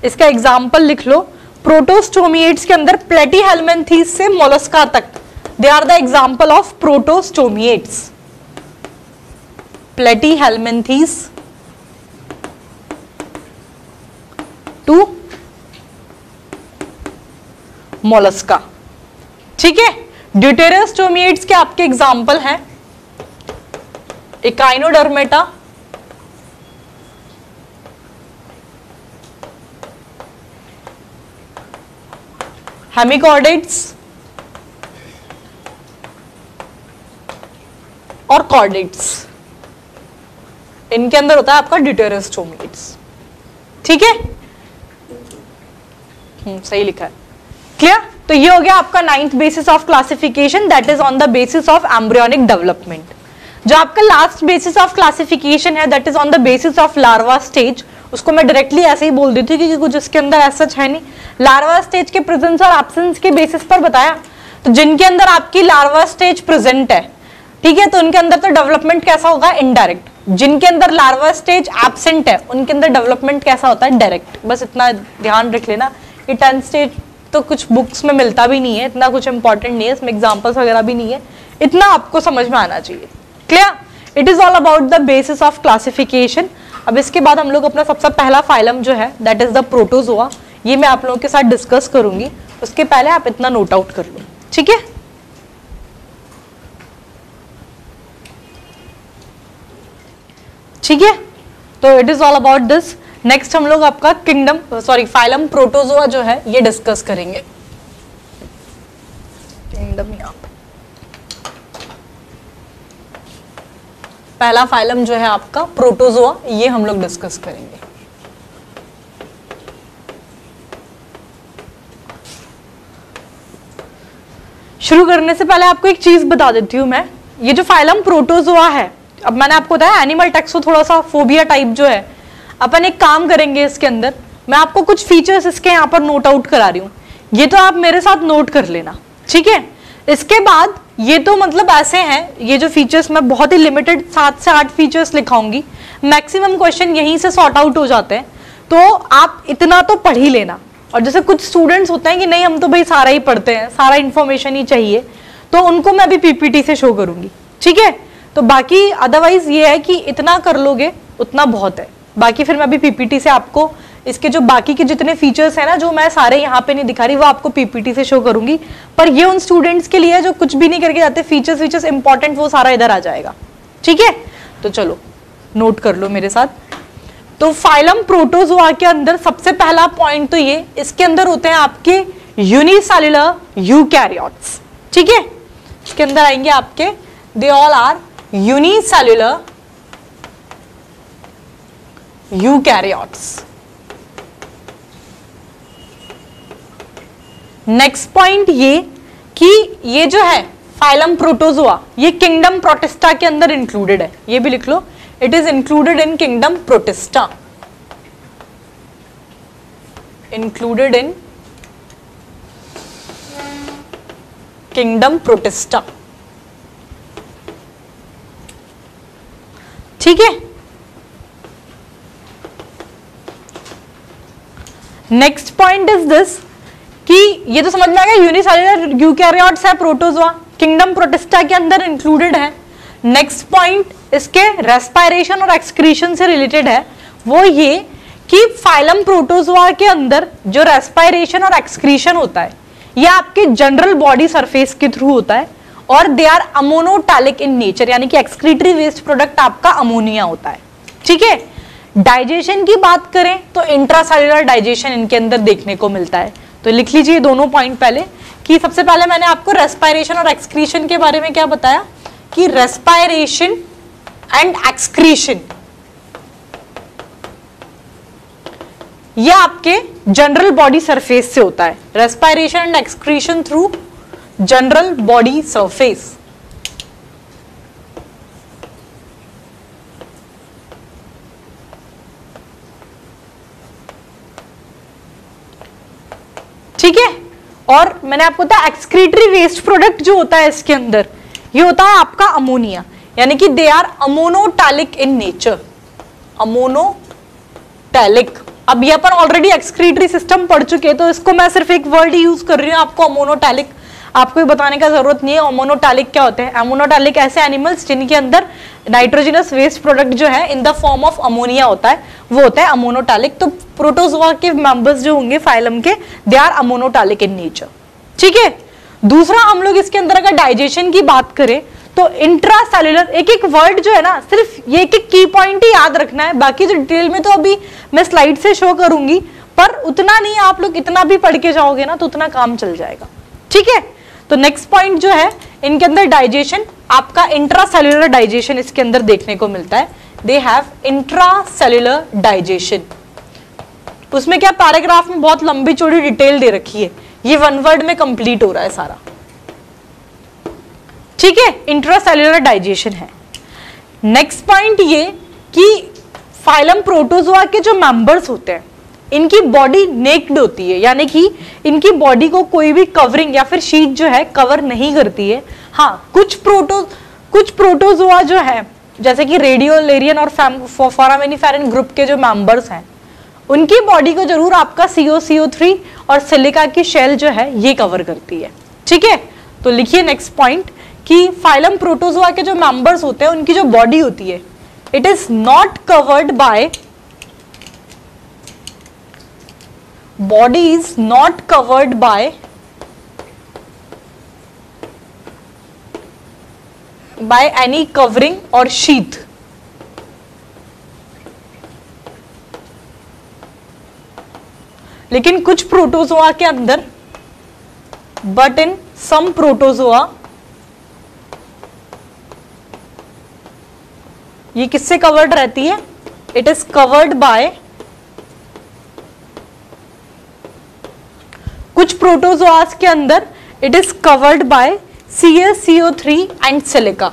इसका एग्जाम्पल लिख लो। प्रोटोस्टोमिएट्स के अंदर प्लेटीहेल्मिन्थीस से मोलस्का तक, they are the example of protostomes. Platyhelminthes to Mollusca. ठीक है, ड्यूटेरोस्टोमिएट्स के आपके एग्जाम्पल हैं इकाइनोडर्मेटा, हेमिकॉर्डेट्स और कॉर्डेट्स। इनके अंदर होता है आपका ड्यूटेरोस्टोमिएट्स। ठीक है, सही लिखा है, क्लियर। तो ये हो गया आपका 9th basis of classification, that is on the basis of embryonic development. जो आपका लास्ट बेसिस ऑफ क्लासिफिकेशन है that is on the basis of larva stage. उसको मैं डायरेक्टली ऐसे ही बोल देती हूँ क्योंकि कुछ इसके अंदर ऐसा है नहीं। लार्वा स्टेज के प्रेजेंस और एब्सेंस के बेसिस पर बताया। तो जिनके अंदर आपकी लार्वा स्टेज प्रेजेंट है, ठीक है, तो उनके अंदर तो डेवलपमेंट कैसा होगा, इनडायरेक्ट। जिनके अंदर लार्वा स्टेज एब्सेंट है उनके अंदर डेवलपमेंट कैसा होता है, डायरेक्ट। बस इतना ध्यान रख लेना। ये 10th स्टेज तो कुछ बुक्स में मिलता भी नहीं है, इतना कुछ इंपॉर्टेंट नहीं है, इसमें एग्जाम्पल्स वगैरह भी नहीं है, इतना आपको समझ में आना चाहिए। Clear, it is all about the basis of classification. अब इसके बाद हम लोग अपना सबसे पहला फाइलम जो है दैट इज द प्रोटोजोआ, ये मैं आप लोगों के साथ डिस्कस करूंगी। उसके पहले आप इतना नोट आउट कर लो, ठीक है। ठीक है, तो it is all about this. Next हम लोग आपका फाइलम प्रोटोजोआ जो है ये डिस्कस करेंगे। किंगडम यहाँ पे पहला फाइलम जो है आपका प्रोटोजोआ, ये हम लोग डिस्कस करेंगे। शुरू करने से पहले आपको एक चीज बता देती हूं मैं। ये जो फाइलम प्रोटोजोआ है, अब मैंने आपको बताया एनिमल टैक्सो थोड़ा सा फोबिया टाइप जो है, अपन एक काम करेंगे इसके अंदर। मैं आपको कुछ फीचर्स इसके यहाँ पर नोट आउट करा रही हूँ, ये तो आप मेरे साथ नोट कर लेना, ठीक है। इसके बाद ये तो मतलब ऐसे हैं, ये जो फीचर्स मैं बहुत ही लिमिटेड 7 से 8 फीचर्स लिखाऊंगी, मैक्सिमम क्वेश्चन यहीं से सॉर्ट आउट हो जाते हैं, तो आप इतना तो पढ़ ही लेना। और जैसे कुछ स्टूडेंट्स होते हैं कि नहीं हम तो भाई सारा ही पढ़ते हैं, सारा इंफॉर्मेशन ही चाहिए, तो उनको मैं अभी पीपीटी से शो करूंगी, ठीक है। तो बाकी अदरवाइज ये है कि इतना कर लोगे उतना बहुत है। बाकी फिर मैं अभी पीपीटी से आपको इसके जो बाकी के जितने फीचर्स हैं ना, जो मैं सारे यहाँ पे नहीं दिखा रही, वो आपको पीपीटी से शो करूंगी। पर ये उन स्टूडेंट्स के लिए जो कुछ भी नहीं करके जाते, फीचर्स इंपॉर्टेंट, वो सारा इधर आ जाएगा, ठीक है। तो चलो नोट कर लो मेरे साथ। तो फाइलम प्रोटोजोआ के अंदर सबसे पहला पॉइंट तो ये, इसके अंदर होते हैं आपके यूनिसेल्युलर यूकैरियोट्स, ठीक है। इसके अंदर आएंगे आपके, they all are unicellular eukaryotes. Next point ये कि ये जो है फाइलम प्रोटोजोआ ये किंगडम प्रोटिस्टा के अंदर इंक्लूडेड है, ये भी लिख लो, it is included in kingdom Protista, included in kingdom Protista. ठीक है, नेक्स्ट पॉइंट इज दिस कि ये तो समझ में आ गया यूनिसेल्युलर यूकैरियोट्स है प्रोटोजोआ, किंगडम प्रोटिस्टा के अंदर इंक्लूडेड है। नेक्स्ट पॉइंट इसके रेस्पिरेशन और एक्सक्रीशन से रिलेटेड है, वो ये कि फाइलम प्रोटोजोआ के अंदर जो रेस्पिरेशन और एक्सक्रीशन होता है ये आपके जनरल बॉडी सरफेस के थ्रू होता है और they are ammonotelic in nature, यानी कि एक्सक्रीटरी वेस्ट प्रोडक्ट आपका अमोनिया होता है। ठीक है, डाइजेशन की बात करें तो इंट्रासेल्युलर डाइजेशन इनके अंदर देखने को मिलता है। तो लिख लीजिए दोनों पॉइंट पहले कि सबसे पहले मैंने आपको रेस्पिरेशन और एक्सक्रीशन के बारे में क्या बताया कि रेस्पिरेशन एंड एक्सक्रीशन ये आपके जनरल बॉडी सरफेस से होता है, respiration and excretion through general body surface. ठीक है, और मैंने आपको बताया एक्सक्रीटरी वेस्ट प्रोडक्ट जो होता है इसके अंदर ये होता है आपका अमोनिया, यानी कि they are ammonotelic in nature, ammonotelic. अब ये अपन ऑलरेडी एक्सक्रीटरी सिस्टम पढ़ चुके हैं तो इसको मैं सिर्फ एक वर्ड यूज कर रही हूं आपको अमोनोटैलिक, आपको ये बताने का जरूरत नहीं है अमोनोटैलिक क्या होते हैं। अमोनोटैलिक ऐसे एनिमल्स जिनके अंदर नाइट्रोजनस वेस्ट प्रोडक्ट जो है in the form of ammonia होता है वो होता है अमोनोटैलिक। तो प्रोटोजोआ के मेंबर्स जो होंगे फाइलम के they are ammonotelic in nature. ठीक है, दूसरा हम लोग इसके अंदर अगर डाइजेशन की बात करें तो इंट्रासेल्युलर, एक एक वर्ड जो है ना सिर्फ ये एक एक की पॉइंट ही याद रखना है, बाकी जो डिटेल में तो अभी मैं स्लाइड से शो करूंगी पर उतना नहीं, आप लोग इतना भी पढ़ के जाओगे ना तो उतना काम चल जाएगा। ठीक है, तो नेक्स्ट पॉइंट जो है इनके अंदर डाइजेशन, आपका इंट्रासेल्युलर डाइजेशन इसके अंदर देखने को मिलता है, दे हैव इंट्रासेल्युलर डाइजेशन। उसमें क्या पैराग्राफ में बहुत लंबी चौड़ी डिटेल दे रखी है, ये वन वर्ड में कंप्लीट हो रहा है सारा। ठीक है, इंट्रासेल्युलर डाइजेशन है। नेक्स्ट पॉइंट ये कि फाइलम प्रोटोजोआ के जो मेंबर्स होते हैं इनकी बॉडी नेक्ड होती है, यानी कि इनकी बॉडी को कोई भी कवरिंग या फिर शीट जो है कवर नहीं करती है। हाँ, कुछ प्रोटोजोआ जो है जैसे कि रेडियोलेरियन और फोरामिनिफेरन ग्रुप के जो मेंबर्स हैं उनकी बॉडी को जरूर आपका CO3 और सिलिका की शेल जो है ये कवर करती है। ठीक है, तो लिखिए नेक्स्ट पॉइंट कि फाइलम प्रोटोजोआ के जो मेंबर्स होते हैं उनकी जो बॉडी होती है it is not covered by, body is not covered by any covering or sheath। लेकिन कुछ प्रोटोजोआ के अंदर, बट इन सम प्रोटोजोआ ये किससे कवर्ड रहती है, इट इज कवर्ड बाय, कुछ प्रोटोजोआस के अंदर it is covered by CaCO3 and silica.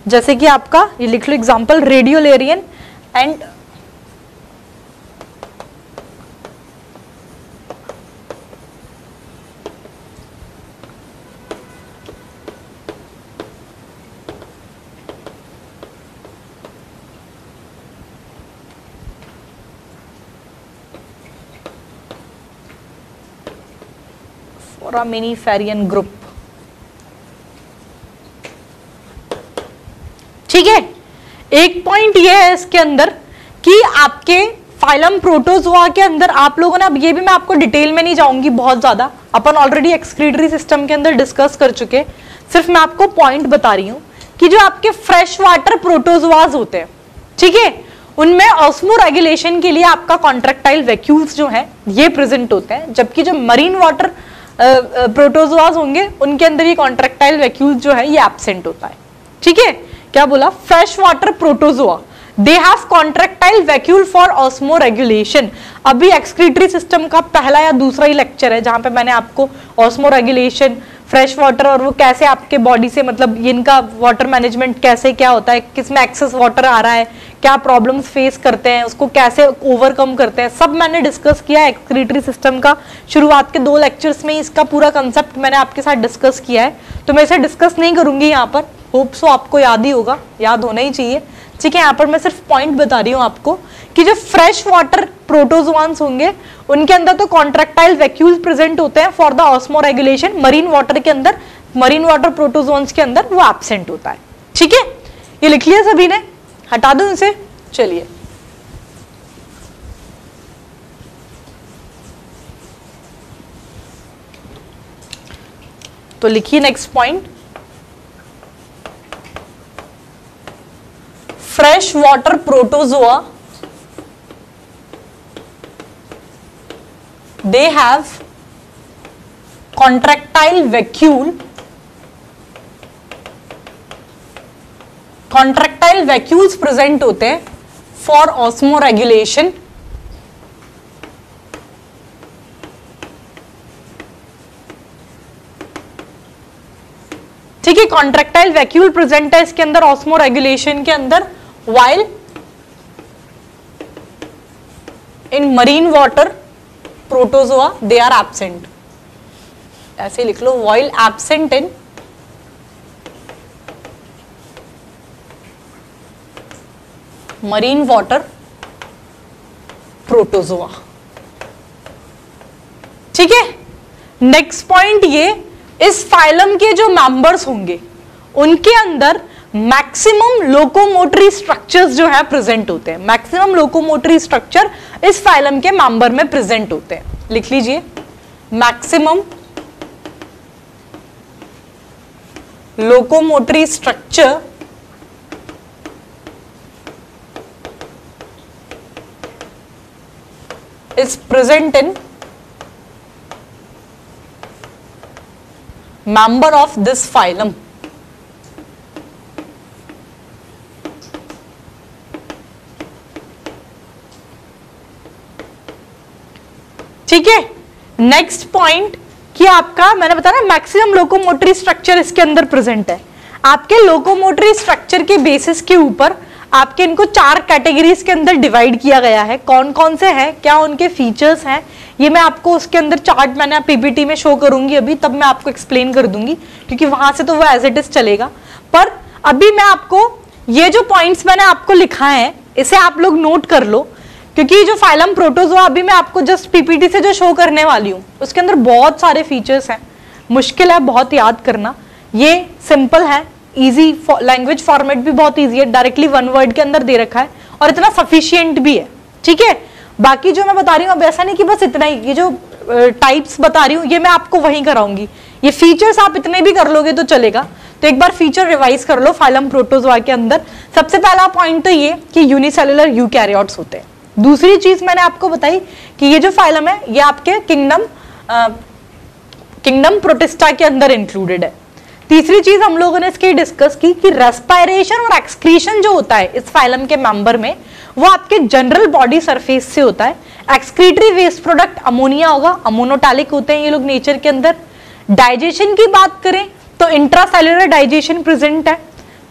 जैसे कि आपका ये लिख लो एग्जांपल रेडियोलेरियन एंड फोरामिनिफेरियन ग्रुप। ठीक है, एक पॉइंट ये है इसके अंदर कि आपके फाइलम प्रोटोजोआ के अंदर आप लोगों ने, अब ये भी मैं आपको डिटेल में नहीं जाऊंगी बहुत ज्यादा, अपन ऑलरेडी एक्सक्रीटरी सिस्टम के अंदर डिस्कस कर चुके, सिर्फ मैं आपको पॉइंट बता रही हूं कि जो आपके फ्रेश वाटर प्रोटोजोआज होते हैं, ठीक है, उनमें ऑस्मो रेगुलेशन के लिए आपका कॉन्ट्रैक्टाइल वैक्यूल्स जो है ये प्रेजेंट होते हैं, जबकि जो मरीन वाटर प्रोटोजोआज होंगे उनके अंदर ये कॉन्ट्रैक्टाइल वैक्यूल्स जो है ये एब्सेंट होता है। ठीक है, क्या बोला, fresh water protozoa they have contractile vacuole for osmo regulation. अभी एक्सक्रीटरी सिस्टम का पहला या दूसरा ही लेक्चर है जहां पे मैंने आपको ऑस्मो रेगुलेशन, फ्रेश वाटर और वो कैसे आपके बॉडी से, मतलब इनका वाटर मैनेजमेंट कैसे क्या होता है, किसमें एक्सेस वाटर आ रहा है, क्या प्रॉब्लम्स फेस करते हैं, उसको कैसे ओवरकम करते हैं, सब मैंने डिस्कस किया है एक्सक्रीटरी सिस्टम का। शुरुआत के 2 लेक्चर्स में इसका पूरा कंसेप्ट मैंने आपके साथ डिस्कस किया है, तो मैं इसे डिस्कस नहीं करूंगी यहाँ पर। होप सो आपको याद ही होगा, याद होना ही चाहिए, ठीक है। यहाँ पर मैं सिर्फ पॉइंट बता रही हूँ आपको कि जो फ्रेश वाटर प्रोटोजोआंस होंगे उनके अंदर तो कॉन्ट्रैक्टाइल वैक्यूल्स प्रेजेंट होते हैं for the osmo regulation. Marine water के अंदर, मरीन वाटर प्रोटोजोआंस के अंदर वो एब्सेंट होता है, ठीक है। ये लिख लिया सभी ने, हटा दो इसे। चलिए तो लिखिए next point, fresh water protozoa they have contractile vacuole, contractile vacuoles present होते हैं for osmoregulation। ठीक है, कॉन्ट्रैक्टाइल वैक्यूल प्रेजेंट है इसके अंदर ऑस्मो रेगुलेशन के अंदर, while in marine water protozoa they are absent. ऐसे लिख लो, while absent in marine water protozoa, ठीक है। नेक्स्ट पॉइंट ये, इस फाइलम के जो मेंबर्स होंगे उनके अंदर मैक्सिमम लोकोमोटरी स्ट्रक्चर्स जो है प्रेजेंट होते हैं। मैक्सिमम लोकोमोटरी स्ट्रक्चर इस फाइलम के मेंबर में प्रेजेंट होते हैं, लिख लीजिए, maximum locomotory structure is present in member of this phylum. ठीक है, नेक्स्ट पॉइंट कि आपका, मैंने बताया मैक्सिमम लोकोमोटरी स्ट्रक्चर इसके अंदर प्रेजेंट है। आपके लोकोमोटरी स्ट्रक्चर के बेसिस के ऊपर आपके इनको 4 कैटेगरीज के अंदर डिवाइड किया गया है। कौन कौन से हैं, क्या उनके फीचर्स हैं, ये मैं आपको उसके अंदर चार्ट मैंने पीपीटी में शो करूंगी अभी, तब मैं आपको एक्सप्लेन कर दूंगी, क्योंकि वहां से तो वो एज इट इज चलेगा। पर अभी मैं आपको ये जो पॉइंट्स मैंने आपको लिखा है इसे आप लोग नोट कर लो, क्योंकि जो फाइलम प्रोटोजोआ अभी मैं आपको जस्ट पीपीटी से जो शो करने वाली हूँ उसके अंदर बहुत सारे फीचर्स हैं, मुश्किल है बहुत याद करना। ये सिंपल है, इजी, लैंग्वेज फॉर्मेट भी बहुत इजी है, डायरेक्टली 1 वर्ड के अंदर दे रखा है और इतना सफिशिएंट भी है, ठीक है। बाकी जो मैं बता रही हूँ अब ऐसा नहीं कि बस इतना ही, ये जो टाइप्स बता रही हूँ ये मैं आपको वहीं कराऊंगी, ये फीचर्स आप इतने भी कर लोगे तो चलेगा। तो एक बार फीचर रिवाइज कर लो फाइलम प्रोटोजोआ के अंदर। सबसे पहला पॉइंट तो ये कि यूनिसेलुलर यूकैरियोट्स होते हैं। दूसरी चीज मैंने आपको बताई कि ये जो फाइलम है ये आपके किंगडम प्रोटिस्टा के अंदर इंक्लूडेड है। तीसरी चीज हम लोगों ने इसकी डिस्कस की कि रेस्पिरेशन और एक्सक्रीशन जो होता है इस फाइलम के मेंबर में वो आपके जनरल बॉडी सरफेस से होता है। एक्सक्रीटरी वेस्ट प्रोडक्ट अमोनिया होगा, अमोनोटैलिक होते हैं ये लोग नेचर के अंदर। डाइजेशन की बात करें तो इंट्रासेल्युलर डाइजेशन प्रेजेंट है।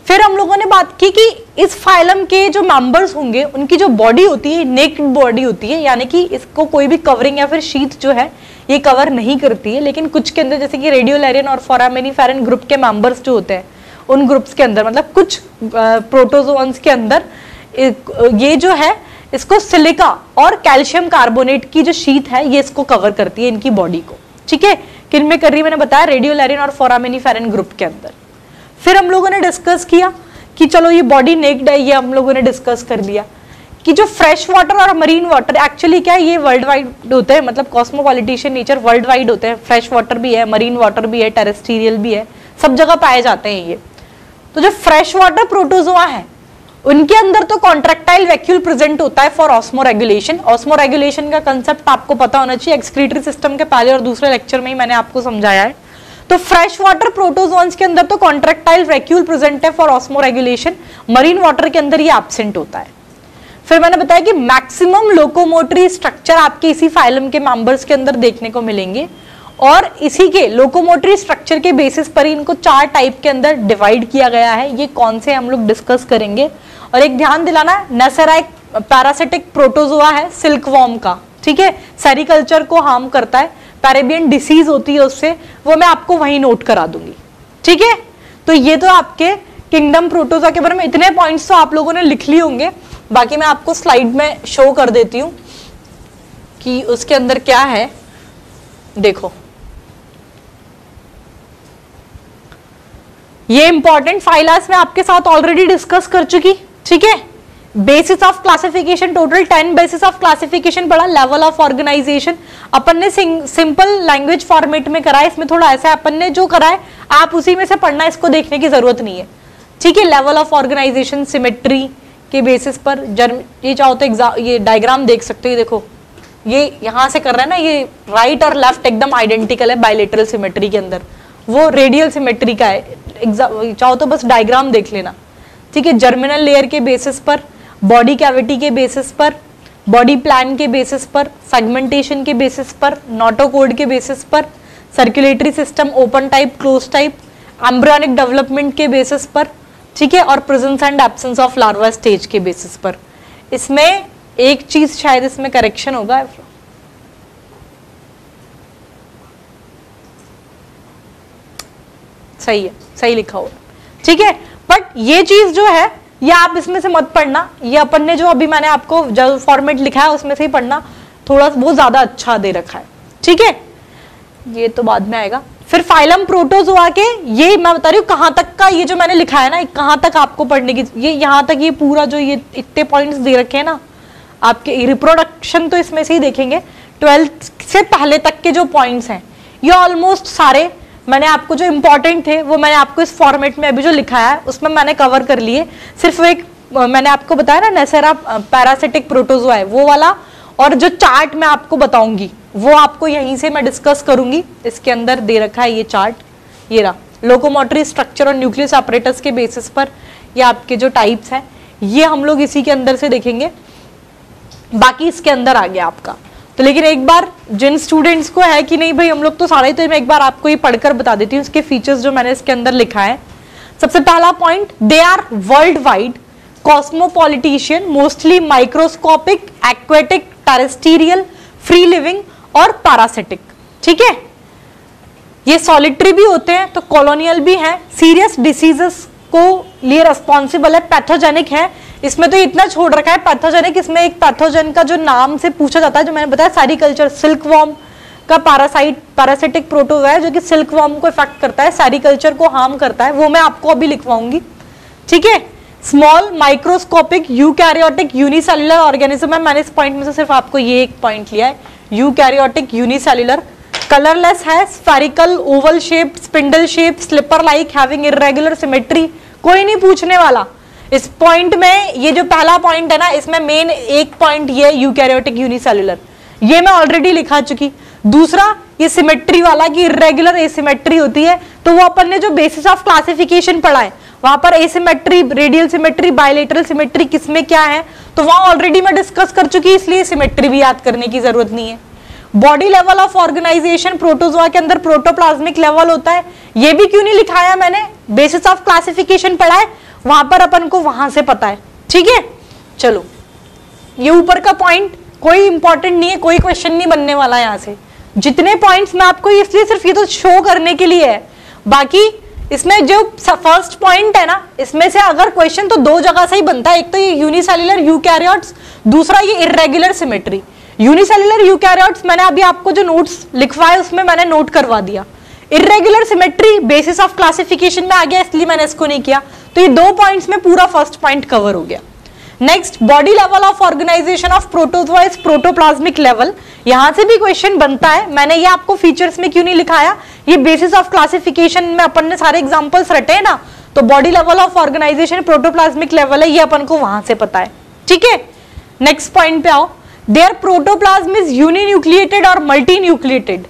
फिर हम लोगों ने बात की कि इस फाइलम के जो मेंबर्स होंगे उनकी जो बॉडी होती है नेक्ड बॉडी होती है, यानी कि इसको कोई भी कवरिंग या फिर शीथ जो है ये कवर नहीं करती है। लेकिन कुछ के अंदर जैसे कि रेडियोलैरियन और फोरामिनिफेरन ग्रुप के मेंबर्स जो होते हैं उन ग्रुप्स के अंदर, मतलब कुछ प्रोटोजोअन्स के अंदर ये जो है इसको सिलिका और कैल्शियम कार्बोनेट की जो शीथ है ये इसको कवर करती है इनकी बॉडी को, ठीक है। किन में कर रही है मैंने बताया, रेडियोलैरियन और फोरामिनिफेरन ग्रुप के अंदर। फिर हम लोगों ने डिस्कस किया कि चलो ये बॉडी नेक्ड है, ये हम लोगों ने डिस्कस कर लिया कि जो फ्रेश वाटर और मरीन वाटर एक्चुअली क्या है, ये वर्ल्ड वाइड होते हैं, मतलब कॉस्मोपॉलिटिशियन नेचर वर्ल्ड वाइड होते हैं। फ्रेश वाटर भी है, मरीन वाटर भी है, टेरेस्ट्रियल भी है, सब जगह पाए जाते हैं ये। तो जो फ्रेश वाटर प्रोटोजोआ है उनके अंदर तो कॉन्ट्रैक्टाइल वैक्यूल प्रेजेंट होता है for osmo regulation. Osmo regulation का कंसेप्ट आपको पता होना चाहिए, एक्सक्रीटरी सिस्टम के पहले और दूसरे लेक्चर में ही मैंने आपको समझाया है। तो फ्रेश वाटर प्रोटोजोन्स के अंदर तो कॉन्ट्रैक्टाइल वैक्यूल प्रेजेंट है for osmo regulation, marine water के अंदर ये एब्सेंट होता है। फिर मैंने बताया कि मैक्सिमम लोकोमोटरी स्ट्रक्चर आपके इसी फाइलम के मेंबर्स के अंदर देखने को मिलेंगे, और इसी के लोकोमोटरी स्ट्रक्चर के बेसिस पर ही इनको 4 टाइप के अंदर डिवाइड किया गया है। ये कौन से हम लोग डिस्कस करेंगे। और एक ध्यान दिलाना, नेसरा एक पैरासिटिक प्रोटोजोआ है सिल्कवॉर्म का, ठीक है, सेरिकल्चर को हार्म करता है, पैरेबियन डिसीज होती है उससे, वो मैं आपको वहीं नोट करा दूंगी, ठीक है। तो ये तो आपके किंगडम प्रोटोजोआ के बारे में इतने पॉइंट्स तो आप लोगों ने लिख लिए होंगे, बाकी मैं आपको स्लाइड में शो कर देती हूं कि उसके अंदर क्या है। देखो, ये इंपॉर्टेंट फाइलास मैं आपके साथ ऑलरेडी डिस्कस कर चुकी, ठीक है। Basis of classification, total 10 basis of classification पढ़ा। लेवल ऑफ ऑर्गेनाइजेशन अपन ने सिंपल लैंग्वेज फॉर्मेट में करा है, इसमें थोड़ा ऐसा है, अपन ने जो करा है आप उसी में से पढ़ना, इसको देखने की जरूरत नहीं है, ठीक है। लेवल ऑफ ऑर्गेनाइजेशन सिमेट्री के बेसिस पर ये चाहो तो ये डायग्राम देख सकते हो, देखो ये यहां से कर रहा है ना, ये राइट और लेफ्ट एकदम आइडेंटिकल है बायलेटरल सिमेट्री के अंदर, वो रेडियल सिमेट्री का है। चाहो तो बस डायग्राम देख लेना, ठीक है। जर्मिनल लेयर के बेसिस पर, बॉडी कैविटी के बेसिस पर, बॉडी प्लान के बेसिस पर, सेगमेंटेशन के बेसिस पर, नोटोकोड के बेसिस पर, circulatory system open type close type, embryonic development के बेसिस पर, ठीक है, और presence and absence of larva stage के बेसिस पर। इसमें एक चीज शायद इसमें करेक्शन होगा, सही है, सही लिखा हुआ, ठीक है। बट ये चीज जो है ये आप इसमें से मत पढ़ना, ये अपन ने जो अभी मैंने आपको जो फॉर्मेट लिखा है उसमें से ही पढ़ना, थोड़ा बहुत ज्यादा अच्छा दे रखा है, ठीक है। ये तो बाद में आएगा। फिर फाइलम प्रोटोजोआ के, ये मैं बता रही हूँ कहां तक का, ये जो मैंने लिखा है ना, कहां तक आपको पढ़ने की, ये यहां तक, ये पूरा जो ये इतने पॉइंट्स दे रखे हैं ना आपके, रिप्रोडक्शन तो इसमें से ही देखेंगे, 12th से पहले तक के जो पॉइंट्स हैं ये ऑलमोस्ट सारे मैंने आपको जो इंपॉर्टेंट थे वो मैंने आपको इस फॉर्मेट में अभी जो लिखा है उसमें मैंने कवर कर लिए। सिर्फ एक मैंने आपको बताया ना नेसरा पैरासिटिक प्रोटोजोआ है वो वाला, और जो चार्ट मैं आपको बताऊंगी वो आपको यहीं से मैं डिस्कस करूंगी। इसके अंदर दे रखा है ये चार्ट, ये रहा, लोकोमोटरी स्ट्रक्चर और न्यूक्लियस apparatus के बेसिस पर ये आपके जो टाइप्स हैं ये हम लोग इसी के अंदर से देखेंगे, बाकी इसके अंदर आ गया आपका। तो लेकिन एक बार जिन स्टूडेंट्स को है कि नहीं भाई हम लोग तो सारे, तो मैं एक बार आपको ये पढ़कर बता देती हूँ इसके फीचर्स जो मैंने इसके अंदर लिखा है। सबसे पहला point, they are world wide cosmopolitan, mostly microscopic, aquatic, terrestrial, free living और पैरासिटिक, ठीक है। ये सॉलिटरी भी होते हैं तो कॉलोनियल भी हैं, सीरियस डिसीजेस को लिए रिस्पॉन्सिबल है, पैथोजेनिक है। इसमें तो इतना छोड़ रखा है पैथोजेनिक, इसमें एक पैथोजन का जो नाम से पूछा जाता है, जो मैंने बताया सेरिकल्चर, सिल्कवॉर्म का पैरासिटिक प्रोटोजोआ है जो कि सिल्कवॉर्म को इफेक्ट करता है, सेरिकल्चर को हार्म करता है, वो मैं आपको अभी लिखवाऊंगी, ठीक है। Small microscopic eukaryotic unicellular organism है, मैंने इस पॉइंट में से सिर्फ आपको ये एक पॉइंट लिया है, यूकैरियोटिक यूनिसेल्युलर, कलरलेस है, spherical, oval shape, spindle shape, slipper like, having irregular symmetry, कोई नहीं पूछने वाला इस पॉइंट में। ये जो पहला पॉइंट है ना, इसमें मेन एक पॉइंट ये यूकैरियोटिक यूनिसेल्युलर, ये मैं ऑलरेडी लिखा चुकी। दूसरा ये सिमेट्री वाला कि इर्रेगुलर एसिमेट्री होती है, तो वो अपन ने जो बेसिस ऑफ क्लासिफिकेशन पढ़ा है वहां पर asymmetry, radial symmetry, bilateral symmetry किसमें क्या है तो वहां ऑलरेडी मैं डिस्कस कर चुकी, इसलिए सिमेट्री भी याद करने की जरूरत नहीं है। Body level of organisation, protozoa के अंदर प्रोटोप्लाज्मिक लेवल होता है, ये भी क्यों नहीं लिखाया मैंने, बेसिस ऑफ क्लासिफिकेशन पढ़ा है वहां पर अपन को वहां से पता है, ठीक है। चलो ये ऊपर का पॉइंट कोई इंपॉर्टेंट नहीं है, कोई क्वेश्चन नहीं बनने वाला यहां से। जितने पॉइंट्स मैं आपको इसलिए सिर्फ ये तो शो करने के लिए है, बाकी इसमें जो फर्स्ट पॉइंट है ना, इसमें से अगर क्वेश्चन तो दो जगह से ही बनता है, एक तो ये यूनिसेल्युलर यूकैरियोट्स, दूसरा ये इर्रेगुलर सिमेट्री। यूनिसेल्युलर यूकैरियोट्स मैंने अभी आपको जो नोट्स लिखवाए उसमें मैंने नोट करवा दिया, irregular symmetry basis of classification में आ गया इसलिए मैंने इसको नहीं किया। तो ये दो पॉइंट्स में पूरा फर्स्ट पॉइंट कवर हो गया। Next, body level of organisation of protozoa is protoplasmic level, यहां से भी क्वेश्चन बनता है। मैंने ये आपको फीचर्स में क्यों नहीं लिखाया, ये बेसिस ऑफ क्लासिफिकेशन में अपन ने सारे एग्जांपल्स रटे हैं ना, तो body level of organisation protoplasmic level है, ये अपन को वहां से पता है, ठीक है। नेक्स्ट पॉइंट पे आओ, देयर प्रोटोप्लाज्म इज यूनिन्यूक्लिएटेड और मल्टीन्यूक्लिएटेड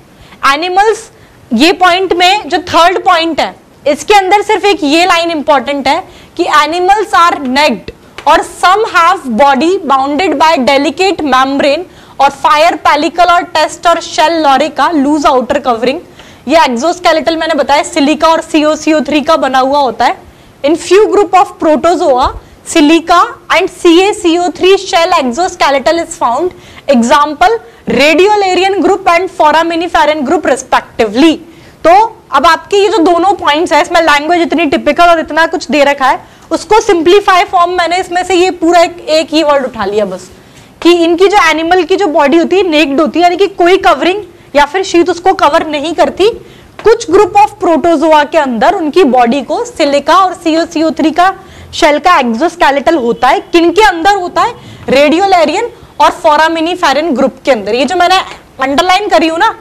एनिमल्स। ये पॉइंट में जो थर्ड पॉइंट है इसके अंदर सिर्फ एक ये लाइन इंपॉर्टेंट है कि एनिमल्स आर नेक्ड और some have body bounded by delicate membrane और फायर पेलिकल और टेस्ट और shell lorica loose outer covering. ये एक्सोस्केलेटल मैंने बताया सिलिका और CO3 का बना हुआ होता है। In few group of Protozoa silica and CaCO3 shell exoskeletal is found. Example radiolarian group and foraminiferan group respectively. तो अब आपके ये जो दोनों पॉइंट्स है, इसमें लैंग्वेज इतनी टिपिकल और इतना कुछ दे रखा है, उसको सिंप्लीफाई फॉर्म मैंने इसमें से ये पूरा एक ही वर्ड उठा लिया बस, कि इनकी जो एनिमल की जो बॉडी होती है नेक्ड होती है, यानी कि कोई कवरिंग या फिर शीट उसको कवर नहीं करती। कुछ ग्रुप ऑफ प्रोटोजोआ के अंदर उनकी बॉडी को सिलिका और CO3 का शेल का एक्सोस्केलेटल होता है। किनके अंदर होता है? रेडियोलेरियन और फोरामिनिफेरन ग्रुप के अंदर। ये जो मैंने अंडरलाइन करी हूं ना,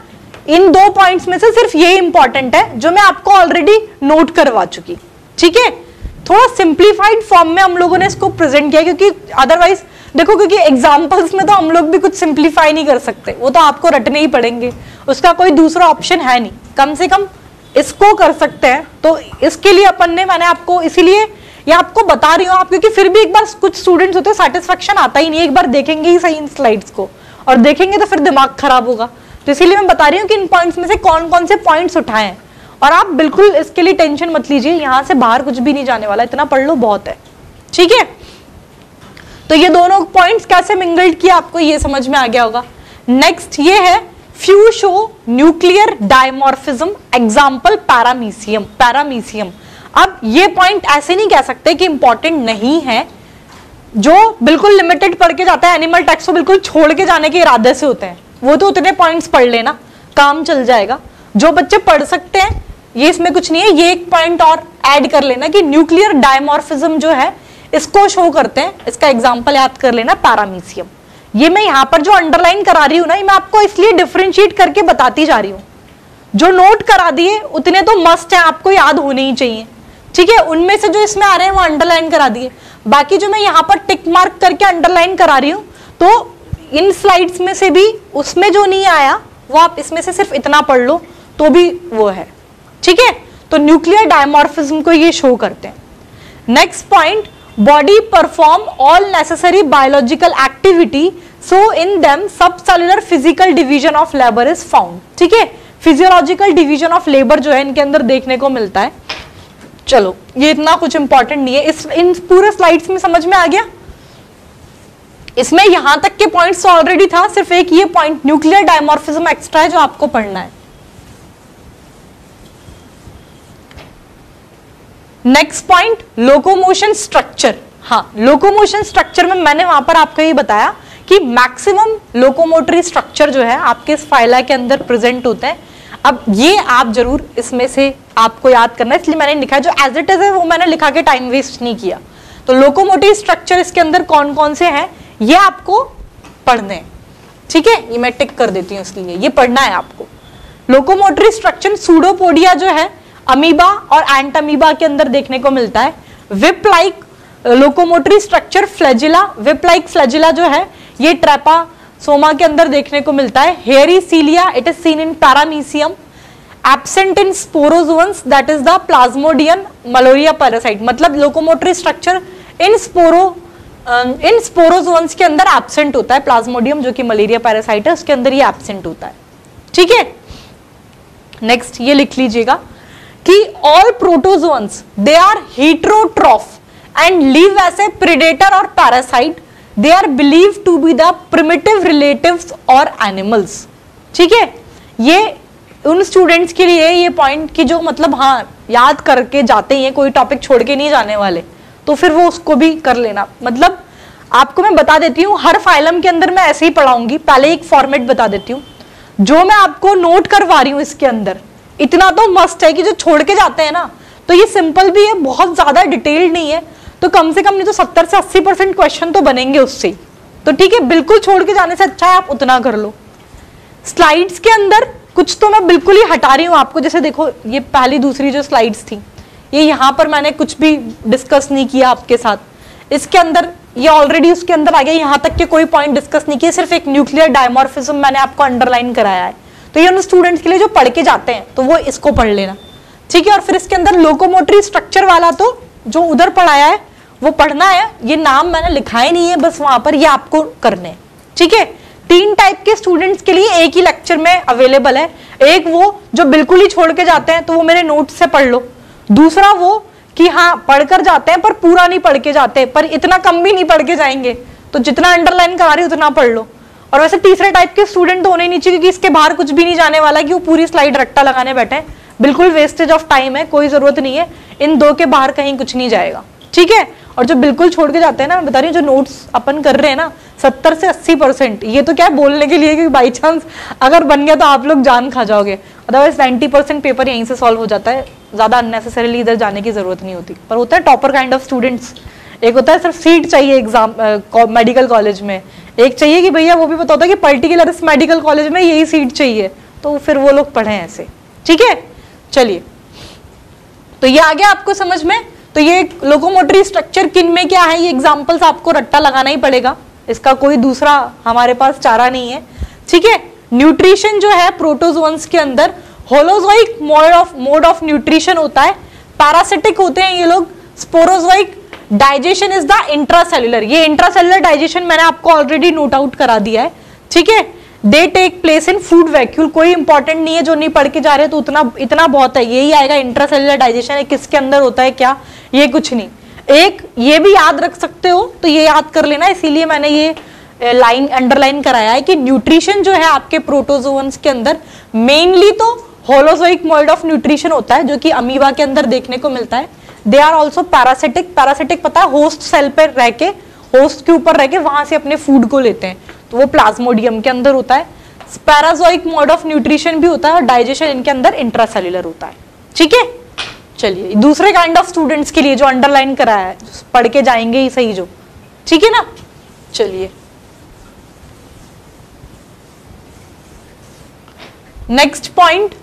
इन दो पॉइंट्स में से सिर्फ ये इंपॉर्टेंट है जो मैं आपको ऑलरेडी नोट करवा चुकी। ठीक है, थोड़ा सिंप्लीफाइड फॉर्म में हम लोगों ने इसको प्रेजेंट किया, क्योंकि अदरवाइज देखो, क्योंकि एग्जांपल्स में तो हम लोग भी कुछ सिंप्लीफाई नहीं कर सकते, वो तो आपको रटने ही पड़ेंगे, उसका कोई दूसरा ऑप्शन है नहीं। कम से कम इसको कर सकते हैं, तो इसके लिए अपन ने, मैंने आपको इसीलिए ये आपको बता रही हूँ आप, क्योंकि फिर भी एक बार कुछ स्टूडेंट्स होते हैं सेटिस्फेक्शन आता ही नहीं, एक बार देखेंगे ही सही इन स्लाइड्स को, और देखेंगे तो फिर दिमाग खराब होगा। तो इसीलिए मैं बता रही हूँ कि इन पॉइंट्स में से कौन कौन से पॉइंट्स उठाए हैं। और आप बिल्कुल इसके लिए टेंशन मत लीजिए, यहाँ से बाहर कुछ भी नहीं जाने वाला, इतना पढ़ लो बहुत है। ठीक है, तो ये दोनों पॉइंट्स कैसे मिंगल्ड किया आपको ये समझ में आ गया होगा। नेक्स्ट ये है few show nuclear dimorphism, example paramecium. अब ये पॉइंट ऐसे नहीं कह सकते कि इंपॉर्टेंट नहीं है, जो बिल्कुल लिमिटेड पढ़ के जाता है एनिमल टैक्स को बिल्कुल छोड़ के जाने के इरादे से होते हैं, वो तो उतने पॉइंट्स पढ़ लेना, काम चल जाएगा। जो बच्चे पढ़ सकते हैं, ये इसमें कुछ नहीं है, ये एक पॉइंट और ऐड कर लेना कि न्यूक्लियर डायमॉर्फिज्म जो है इसको शो करते हैं, इसका एग्जाम्पल याद कर लेना पैरामीशियम। ये मैं यहाँ पर जो अंडरलाइन करा रही हूँ ना, ये मैं आपको इसलिए डिफरेंशिएट करके बताती जा रही हूँ। जो नोट करा दिए उतने तो मस्ट है, आपको याद होने ही चाहिए। ठीक है, उनमें से जो इसमें आ रहे हैं वो अंडरलाइन करा दिए, बाकी जो मैं यहाँ पर टिक मार्क करके अंडरलाइन करा रही हूँ, तो इन स्लाइड्स में से भी उसमें जो नहीं आया वो आप इसमें से सिर्फ इतना पढ़ लो तो भी वो है। ठीक है, तो न्यूक्लियर डायमॉर्फिज्म को ये शो करते हैं। Next point, body perform all necessary biological activity, so in them subcellular physical division of labour is found. ठीक है, फिजियोलॉजिकल डिवीजन ऑफ लेबर जो है इनके अंदर देखने को मिलता है। चलो, ये इतना कुछ इंपॉर्टेंट नहीं है, इन पूरे स्लाइड्स में समझ में आ गया। इसमें यहां तक के पॉइंट्स ऑलरेडी था, सिर्फ एक ये पॉइंट न्यूक्लियर डायमॉर्फिज्म एक्स्ट्रा है जो आपको पढ़ना है। Next point, locomotion structure. हाँ, लोकोमोशन स्ट्रक्चर में मैंने वहां पर आपको ये बताया कि मैक्सिमम लोकोमोटरी स्ट्रक्चर जो है आपके इस फाइला के अंदर प्रेजेंट होते हैं। अब ये आप जरूर इसमें से आपको याद करना है, इसलिए मैंने लिखा है, जो एज इट इज है वो मैंने लिखा के टाइम वेस्ट नहीं किया। तो लोकोमोटिव स्ट्रक्चर इसके अंदर कौन कौन से हैं ये आपको पढ़ने हैं। ठीक है, ये मैं टिक कर देती हूँ, इसलिए ये पढ़ना है आपको। लोकोमोटरी स्ट्रक्चर सूडोपोडिया जो है अमीबा और एंट अमीबा के अंदर देखने को मिलता है। Whip like locomotory structure flagella, whip like flagella जो है ये ट्रैपासोमा के अंदर देखने को मिलता है। Hairy cilia, it is seen in Paramecium. Absent in sporozoans, that is the Plasmodium malaria parasite. मतलब लोकोमोटरी स्ट्रक्चर इन स्पोरोजोन्स के अंदर एब्सेंट होता है। प्लाज्मोडियम जो कि मलेरिया पैरासाइट है उसके अंदर ये एब्सेंट होता है। ठीक है, नेक्स्ट ये लिख लीजिएगा कि all protozoans they are heterotroph and live as a predator और parasite. They are believe to be the primitive relatives और एनिमल्स। ठीक है, ये उन स्टूडेंट्स के लिए ये पॉइंट की जो मतलब हाँ याद करके जाते हैं, कोई टॉपिक छोड़ के नहीं जाने वाले, तो फिर वो उसको भी कर लेना। मतलब आपको मैं बता देती हूँ, हर फाइलम के अंदर मैं ऐसे ही पढ़ाऊंगी। पहले एक फॉर्मेट बता देती हूँ, जो मैं आपको नोट करवा रही हूँ इसके अंदर इतना तो मस्ट है कि जो छोड़ के जाते हैं ना, तो ये सिंपल भी है, बहुत ज्यादा डिटेल्ड नहीं है, तो कम से कम नहीं तो 70 से 80% क्वेश्चन तो बनेंगे उससे। तो ठीक है, बिल्कुल छोड़ के जाने से अच्छा है आप उतना कर लो। स्लाइड्स के अंदर कुछ तो मैं बिल्कुल ही हटा रही हूँ आपको, जैसे देखो ये पहली दूसरी जो स्लाइड्स थी, ये यहाँ पर मैंने कुछ भी डिस्कस नहीं किया आपके साथ। इसके अंदर ये ऑलरेडी उसके अंदर आ गया, यहाँ तक के कोई पॉइंट डिस्कस नहीं किए, सिर्फ एक न्यूक्लियर डायमॉर्फिज्म मैंने आपको अंडरलाइन कराया है। तो ये उन स्टूडेंट्स के लिए जो पढ़ के जाते हैं तो वो इसको पढ़ लेना। ठीक है, और फिर इसके अंदर लोकोमोटरी स्ट्रक्चर वाला तो जो उधर पढ़ाया है वो पढ़ना है, ये नाम मैंने लिखा ही नहीं है बस वहां पर, ये आपको करने हैं, ठीक है। 3 टाइप के स्टूडेंट्स के लिए एक ही लेक्चर में अवेलेबल है। एक वो जो बिल्कुल ही छोड़ के जाते हैं तो वो मेरे नोट से पढ़ लो, दूसरा वो कि हाँ पढ़कर जाते हैं पर पूरा नहीं पढ़ के जाते, पर इतना कम भी नहीं पढ़ के जाएंगे तो जितना अंडरलाइन करा रही उतना पढ़ लो। और वैसे तीसरे टाइप के स्टूडेंट तो होने ही नहीं चाहिए क्योंकि इसके बाहर कुछ भी नहीं जाने वाला कि वो पूरी स्लाइड रट्टा लगाने बैठे हैं, बिल्कुल वेस्टेज ऑफ टाइम है, कोई जरूरत नहीं है, इन 2 के बाहर कहीं कुछ नहीं जाएगा, ठीक है। और जो बिल्कुल छोड़ के जाते हैं ना, मैं बता रही हूँ जो नोट्स अपन कर रहे हैं ना 70 से 80%, ये तो क्या है बोलने के लिए कि बाई चांस अगर बन गया तो आप लोग जान खा जाओगे, अदरवाइज 90% पेपर यहीं से सॉल्व हो जाता है, ज्यादा अननेसेसरीली इधर जाने की जरूरत नहीं होती। पर होता है टॉपर काइंड ऑफ स्टूडेंट्स, एक होता है सिर्फ सीट चाहिए एग्जाम मेडिकल कॉलेज में, एक चाहिए कि भैया वो भी पता होता है कि पर्टिकुलर इस मेडिकल कॉलेज में यही सीट चाहिए, तो फिर वो लोग पढ़े ऐसे, ठीक है। चलिए, तो ये आ गया आपको समझ में। तो ये लोकोमोटरी स्ट्रक्चर किन में क्या है, ये एग्जांपल्स आपको रट्टा लगाना ही पड़ेगा, इसका कोई दूसरा हमारे पास चारा नहीं है, ठीक है। न्यूट्रिशन जो है प्रोटोजोन्स के अंदर होलोजोइक मोड ऑफ न्यूट्रिशन होता है, पैरासिटिक होते हैं ये लोग, स्पोरोजोइक डाइजेशन इज द इंट्रासेल्युलर, ये इंट्रासेल्युलर डाइजेशन मैंने आपको ऑलरेडी नोट आउट करा दिया है, ठीक है। They take place in food vacuole, कोई इंपॉर्टेंट नहीं है, जो नहीं पढ़ के जा रहे तो इतना बहुत है, यही आएगा इंट्रासेल्युलर डाइजेशन है, किसके अंदर होता है क्या, ये कुछ नहीं। एक ये भी याद रख सकते हो तो ये याद कर लेना, इसीलिए मैंने ये लाइन अंडरलाइन कराया है कि न्यूट्रिशन जो है आपके प्रोटोजोन्स के अंदर मेनली तो होलोजोइक मोड ऑफ न्यूट्रिशन होता है जो कि अमीबा के अंदर देखने को मिलता है। They are also parasitic, parasitic पता है होस्ट सेल पर रह के, होस्ट के ऊपर रह के वहां से अपने फूड को लेते हैं, तो वो प्लाज्मोडियम के अंदर होता है। पैराजोइक मोड ऑफ न्यूट्रिशन भी होता है और डाइजेशन इनके अंदर इंट्रासेल्युलर होता है, ठीक है। चलिए, दूसरे काइंड ऑफ स्टूडेंट्स के लिए जो अंडरलाइन कराया है, पढ़ के जाएंगे ही सही जो, ठीक है ना। चलिए next point,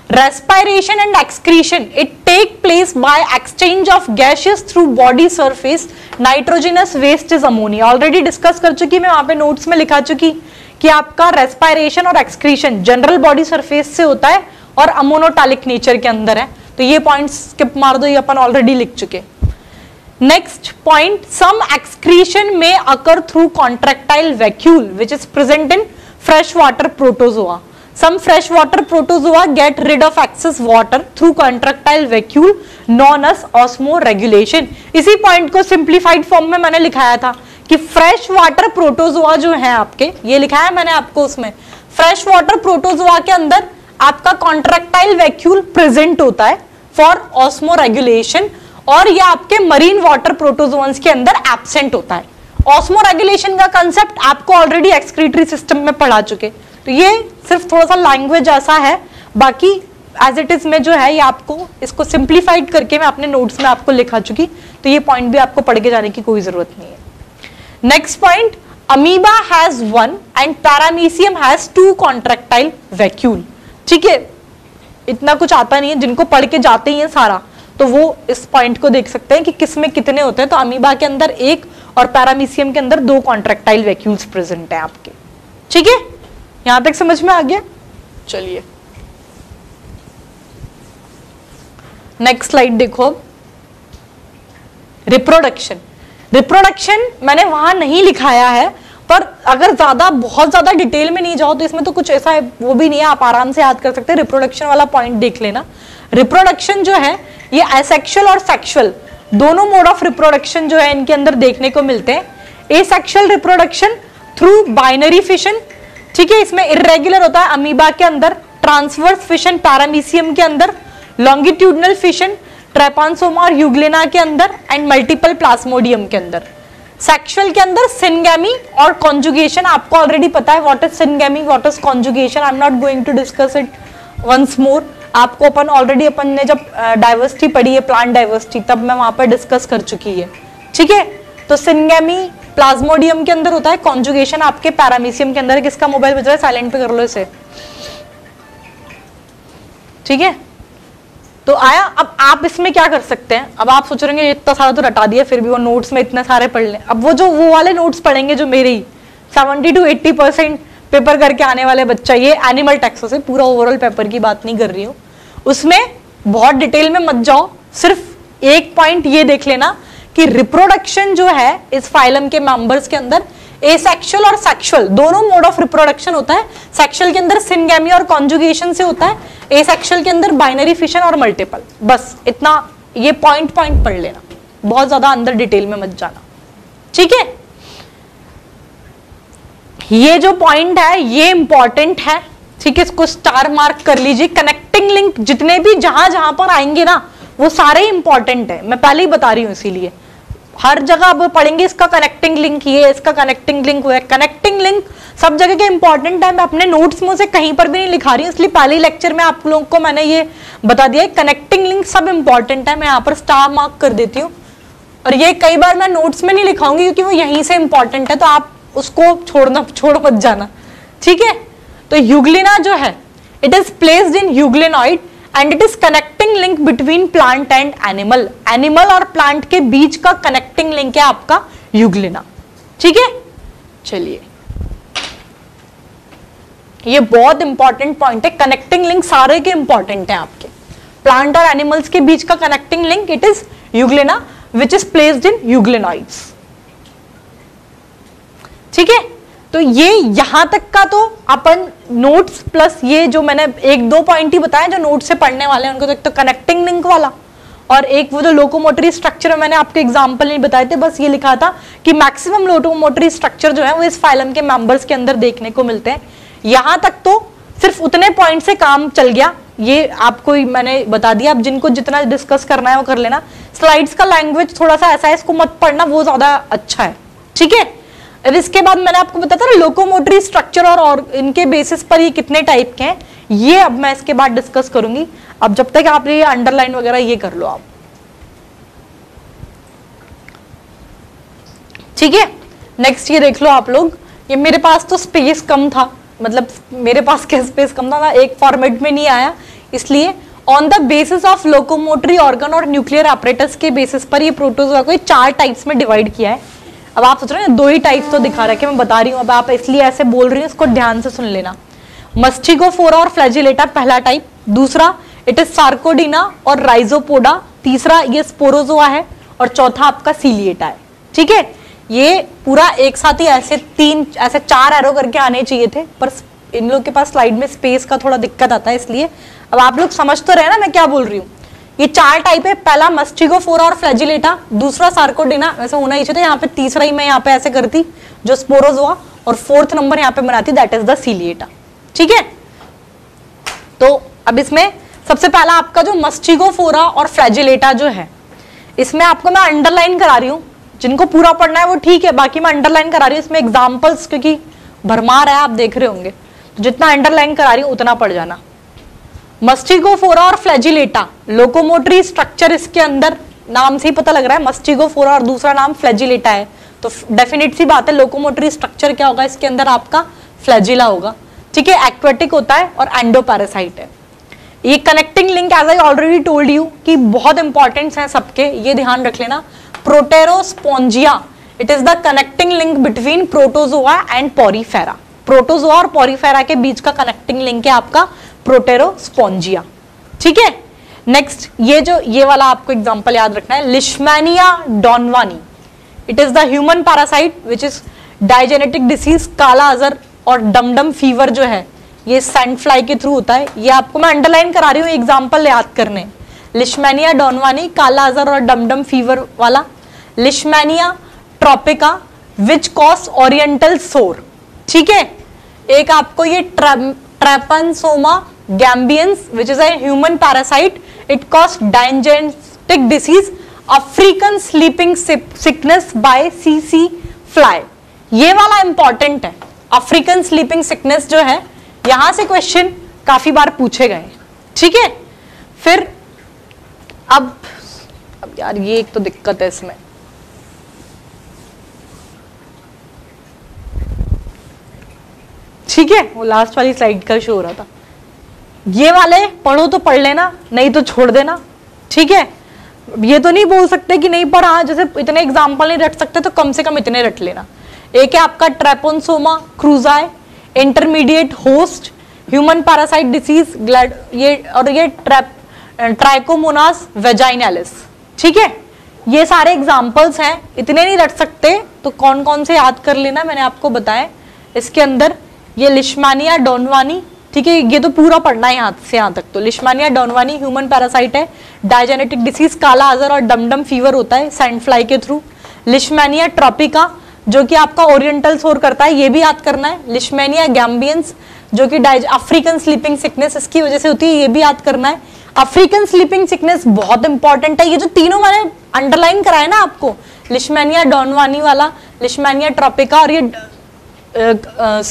respiration and excretion, it take place by exchange of gases through body surface, nitrogenous waste is ammonia, already discuss कर चुकी मैं वहां पे नोट्स में लिखा चुकी कि आपका रेस्पायरेशन और एक्सक्रीशन जनरल बॉडी सरफेस से होता है और अमोनोटालिक नेचर के अंदर है, तो ये पॉइंट स्किप मार दो, ये अपन ऑलरेडी लिख चुके। नेक्स्ट पॉइंट, सम एक्सक्रीशन में अकर through contractile vacuole which is present in fresh water protozoa, some freshwater protozoa get rid of excess water through contractile vacuole known as osmoregulation। इसी पॉइंट को simplified form में मैंने लिखाया था कि फ्रेश वाटर प्रोटोजोआ जो है आपके, ये लिखाया है मैंने आपको उसमें, फ्रेश वाटर प्रोटोजोआ के अंदर आपका कॉन्ट्रैक्टाइल वैक्यूल प्रेजेंट होता है फॉर ऑस्मोरेगुलेशन, और ये आपके मरीन वाटर प्रोटोजोन्स के अंदर एब्सेंट होता है। ऑस्मोरेगुलेशन का कंसेप्ट आपको ऑलरेडी एक्सक्रीटरी सिस्टम में पढ़ा चुके, तो ये सिर्फ थोड़ा सा लैंग्वेज ऐसा है, बाकी एज इट इज में जो है ये आपको इसको सिंप्लीफाइड करके मैं अपने नोट्स में आपको लिखा चुकी, तो ये पॉइंट भी आपको पढ़ के जाने की कोई जरूरत नहीं है। Next point, amoeba has 1 and paramecium has 2 contractile vacuole, ठीक है। इतना कुछ आता नहीं है, जिनको पढ़ के जाते ही है सारा तो वो इस पॉइंट को देख सकते हैं कि किसमें कितने होते हैं, तो अमीबा के अंदर 1 और पैरामीशियम के अंदर 2 कॉन्ट्रैक्टाइल वैक्यूल्स प्रेजेंट है आपके, ठीक है। यहां तक समझ में आ गया। चलिए नेक्स्ट स्लाइड देखो। रिप्रोडक्शन, रिप्रोडक्शन मैंने वहां नहीं लिखाया है, पर अगर बहुत ज्यादा डिटेल में नहीं जाओ तो इसमें तो कुछ ऐसा है वो भी नहीं है, आप आराम से याद कर सकते हैं। रिप्रोडक्शन वाला पॉइंट देख लेना। रिप्रोडक्शन जो है ये एसेक्सुअल और सेक्सुअल दोनों मोड ऑफ रिप्रोडक्शन जो है इनके अंदर देखने को मिलते हैं। Asexual reproduction through binary fission, ठीक है, इसमें इर्रेगुलर होता है अमीबा के अंदर, ट्रांसवर्स फिशन पैरामीशियम के अंदर, लॉन्गिट्यूडनल फिशन ट्रैपॉन्सोमा और यूग्लिना के अंदर, एंड मल्टीपल प्लाज्मोडियम के अंदर। सेक्सुअल के अंदर सिनगैमी और कॉन्जुगेशन, आपको ऑलरेडी पता है what is syngamy, what is conjugation, I am not going to discuss it once more. आपको अपन ने जब डाइवर्सिटी पढ़ी है, प्लांट डाइवर्सिटी, तब मैं वहां पर डिस्कस कर चुकी है, ठीक है। तो सिनगैमी प्लाज्मोडियम के अंदर होता है, कॉन्जुगेशन आपके पैरामीशियम के अंदर। किसका मोबाइल बज रहा है, साइलेंट पे कर लो इसे, ठीक है। तो आया, अब आप इसमें क्या कर सकते हैं, अब आप सोच रहे हैं इतना सारा तो रटा दिया, फिर भी वो नोट्स में इतने सारे पढ़ लें। अब वो वाले नोट्स पढ़ेंगे जो मेरे ही 70 to 80% पेपर करके आने वाले बच्चा, ये एनिमल टैक्सों से, पूरा ओवरऑल पेपर की बात नहीं कर रही हूँ, उसमें बहुत डिटेल में मत जाओ, सिर्फ एक पॉइंट ये देख लेना कि रिप्रोडक्शन जो है इस फाइलम के मेंबर्स के अंदर एसेक्सुअल और सेक्सुअल दोनों मोड ऑफ रिप्रोडक्शन होता है। सेक्सुअल के अंदर सिनगैमी और कॉन्जुगेशन से होता है, एसेक्सुअल के अंदर बाइनरी फिशन और मल्टीपल। बस इतना, ये पॉइंट पॉइंट पढ़ लेना, बहुत ज्यादा अंदर डिटेल में मत जाना, ठीक है। ये जो पॉइंट है ये इंपॉर्टेंट है, ठीक है, इसको स्टार मार्क कर लीजिए। कनेक्टिंग लिंक जितने भी जहां पर आएंगे ना वो सारे इंपॉर्टेंट है, मैं पहले ही बता रही हूं, इसीलिए हर जगह अब पढ़ेंगे इसका कनेक्टिंग लिंक, ये इसका कनेक्टिंग लिंक हुआ है। कनेक्टिंग लिंक सब जगह के इंपॉर्टेंट है, मैं अपने नोट्स में से कहीं पर भी नहीं लिखा रही हूँ, इसलिए पहले लेक्चर में आप लोगों को मैंने ये बता दिया है कनेक्टिंग लिंक सब इंपॉर्टेंट है, मैं यहाँ पर स्टार मार्क कर देती हूँ। और ये कई बार मैं नोट्स में नहीं लिखाऊंगी क्योंकि वो यहीं से इंपॉर्टेंट है, तो आप उसको छोड़ मत जाना, ठीक है। तो यूग्लिना जो है it is placed in euglenoid and it is connecting link between plant and animal. Animal और प्लांट के बीच का कनेक्टिंग लिंक है आपका यूग्लिना, ठीक है। चलिए, ये बहुत इंपॉर्टेंट पॉइंट है, कनेक्टिंग लिंक सारे के इंपॉर्टेंट है आपके। प्लांट और एनिमल्स के बीच का connecting link it is Euglena which is placed in euglenoids, ठीक है। तो ये यहां तक का तो अपन नोट्स प्लस ये जो मैंने एक दो पॉइंट ही बताया जो नोट से पढ़ने वाले हैं उनको, तो एक तो कनेक्टिंग लिंक वाला और एक वो जो लोकोमोटरी स्ट्रक्चर मैंने आपके एग्जांपल नहीं बताए थे, बस ये लिखा था कि मैक्सिमम लोकोमोटरी स्ट्रक्चर जो है वो इस फाइलम के मेंबर्स के अंदर देखने को मिलते हैं। यहां तक तो सिर्फ उतने पॉइंट से काम चल गया, ये आपको मैंने बता दिया। अब जिनको जितना डिस्कस करना है वो कर लेना। स्लाइड्स का लैंग्वेज थोड़ा सा ऐसा है, इसको मत पढ़ना, वो ज्यादा अच्छा है, ठीक है। अब इसके बाद मैंने आपको बताया था लोकोमोटरी स्ट्रक्चर और इनके बेसिस पर ये कितने टाइप के हैं, ये अब मैं इसके बाद डिस्कस करूंगी। अब जब तक आप ये अंडरलाइन वगैरह ये कर लो आप, ठीक है। नेक्स्ट ये देख लो आप लोग, ये मेरे पास तो स्पेस कम था, मतलब मेरे पास क्या स्पेस कम था ना, एक फॉर्मेट में नहीं आया, इसलिए on the basis of locomotory organ और न्यूक्लियर ऑपरेटस के बेसिस पर ये प्रोटोजोआ को 4 टाइप्स में डिवाइड किया है। अब आप सोच रहे हैं 2 ही टाइप्स तो दिखा रखे, मैं बता रही हूँ, अब आप इसलिए ऐसे बोल रही हूँ, इसको ध्यान से सुन लेना। मस्टिगोफोरा और फ्लैजिलेटा पहला टाइप, दूसरा इट इज सार्कोडिना और राइजोपोडा, तीसरा ये स्पोरोजोआ है और चौथा आपका सीलिएटा है, ठीक है। ये पूरा एक साथ ही ऐसे 4 एरो करके आने चाहिए थे, पर इन लोग के पास स्लाइड में स्पेस का थोड़ा दिक्कत आता है, इसलिए अब आप लोग समझ तो रहे ना मैं क्या बोल रही हूँ। ये 4 टाइप है, पहला मस्टिगोफोरा और फ्लैजिलेटा, दूसरा सार्कोडिना, वैसे होना ही चाहिए यहाँ पे, तीसरा ही मैं यहाँ पे ऐसे करती जो स्पोरोजोआ, और 4th नंबर यहाँ पे बनाती दैट इज द सीलिएटा, ठीक है। तो अब इसमें सबसे पहला आपका जो मस्टिगोफोरा और फ्लैजिलेटा जो है, इसमें आपको मैं अंडरलाइन करा रही हूँ, जिनको पूरा पढ़ना है वो ठीक है, बाकी मैं अंडरलाइन करा रही हूँ इसमें एग्जाम्पल्स, क्योंकि भरमार है आप देख रहे होंगे, तो जितना अंडरलाइन करा रही हूँ उतना पढ़ जाना। मस्टिगोफोरा और फ्लैजिलेटा, लोकोमोटरी स्ट्रक्चर इसके अंदर नाम से ही पता लग रहा है, मस्टिगोफोरा और दूसरा नाम फ्लैजिलेटा है, तो डेफिनेट सी बात है लोकोमोटरी स्ट्रक्चर क्या होगा इसके अंदर आपका फ्लैजिला होगा, ठीक है। एक्वेटिक होता है और एंडोपैरासाइट है। ये connecting link as I already told you कि बहुत इंपॉर्टेंट है सबके, ये ध्यान रख लेना। Proterospongia, it is the connecting link between Protozoa and Porifera. Protozoa और पोरीफेरा के बीच का कनेक्टिंग लिंक है आपका प्रोटेरोस्पोंजिया, ठीक है। नेक्स्ट ये वाला आपको एग्जांपल याद रखना है, Leishmania donovani, it is the human parasite which is digenetic disease, kala azar और डमडम फीवर जो है ये सैंड फ्लाई के थ्रू होता है। ये आपको मैं अंडरलाइन करा रही हूँ एग्जांपल याद करने, लिशमैनिया डॉनवानी, काला अजर और डमडम फीवर वाला। Leishmania tropica which cause oriental sore, ठीक है। एक आपको ये Trypanosoma gambiense which is a human parasite, it cause digenetic disease, African sleeping sickness by सीसी फ्लाई। ये वाला इंपॉर्टेंट है, अफ्रीकन स्लीपिंग सिकनेस जो है, यहां से क्वेश्चन काफी बार पूछे गए, ठीक है। फिर अब यार ये एक तो दिक्कत है इसमें, ठीक है, वो लास्ट वाली स्लाइड का शो हो रहा था। ये वाले पढ़ो तो पढ़ लेना, नहीं तो छोड़ देना, ठीक है। ये तो नहीं बोल सकते कि नहीं, पर हाँ जैसे इतने एग्जाम्पल नहीं रट सकते तो कम से कम इतने रट लेना। एक है आपका Trypanosoma cruzi, intermediate host, human parasite disease, ये ट्राइकोमोनास वेजाइनालिस, ठीक है। ये सारे एग्जाम्पल्स हैं, इतने नहीं रट सकते तो कौन कौन से याद कर लेना, मैंने आपको बताया। इसके अंदर ये लिशमानिया डोनवानी, ठीक है, ये तो पूरा पढ़ना है यहाँ से यहाँ तक। तो लिशमानिया डोनवानी ह्यूमन पैरासाइट है, डायजेनेटिक डिसीज, काला आजार और डमडम फीवर होता है सैंड फ्लाई के थ्रू। लिशमानिया ट्रॉपिका जो कि आपका ओरिएंटल सोर करता है, ये भी याद करना है। लिशमानिया गैम्बियंस जो कि अफ्रीकन स्लीपिंग सिकनेस इसकी वजह से होती है, ये भी याद करना है। अफ्रीकन स्लीपिंग सिकनेस बहुत इंपॉर्टेंट है, ये जो तीनों मैंने अंडरलाइन कराया ना आपको, लिशमानिया डोनवानी वाला, लिशमानिया ट्रॉपिका और ये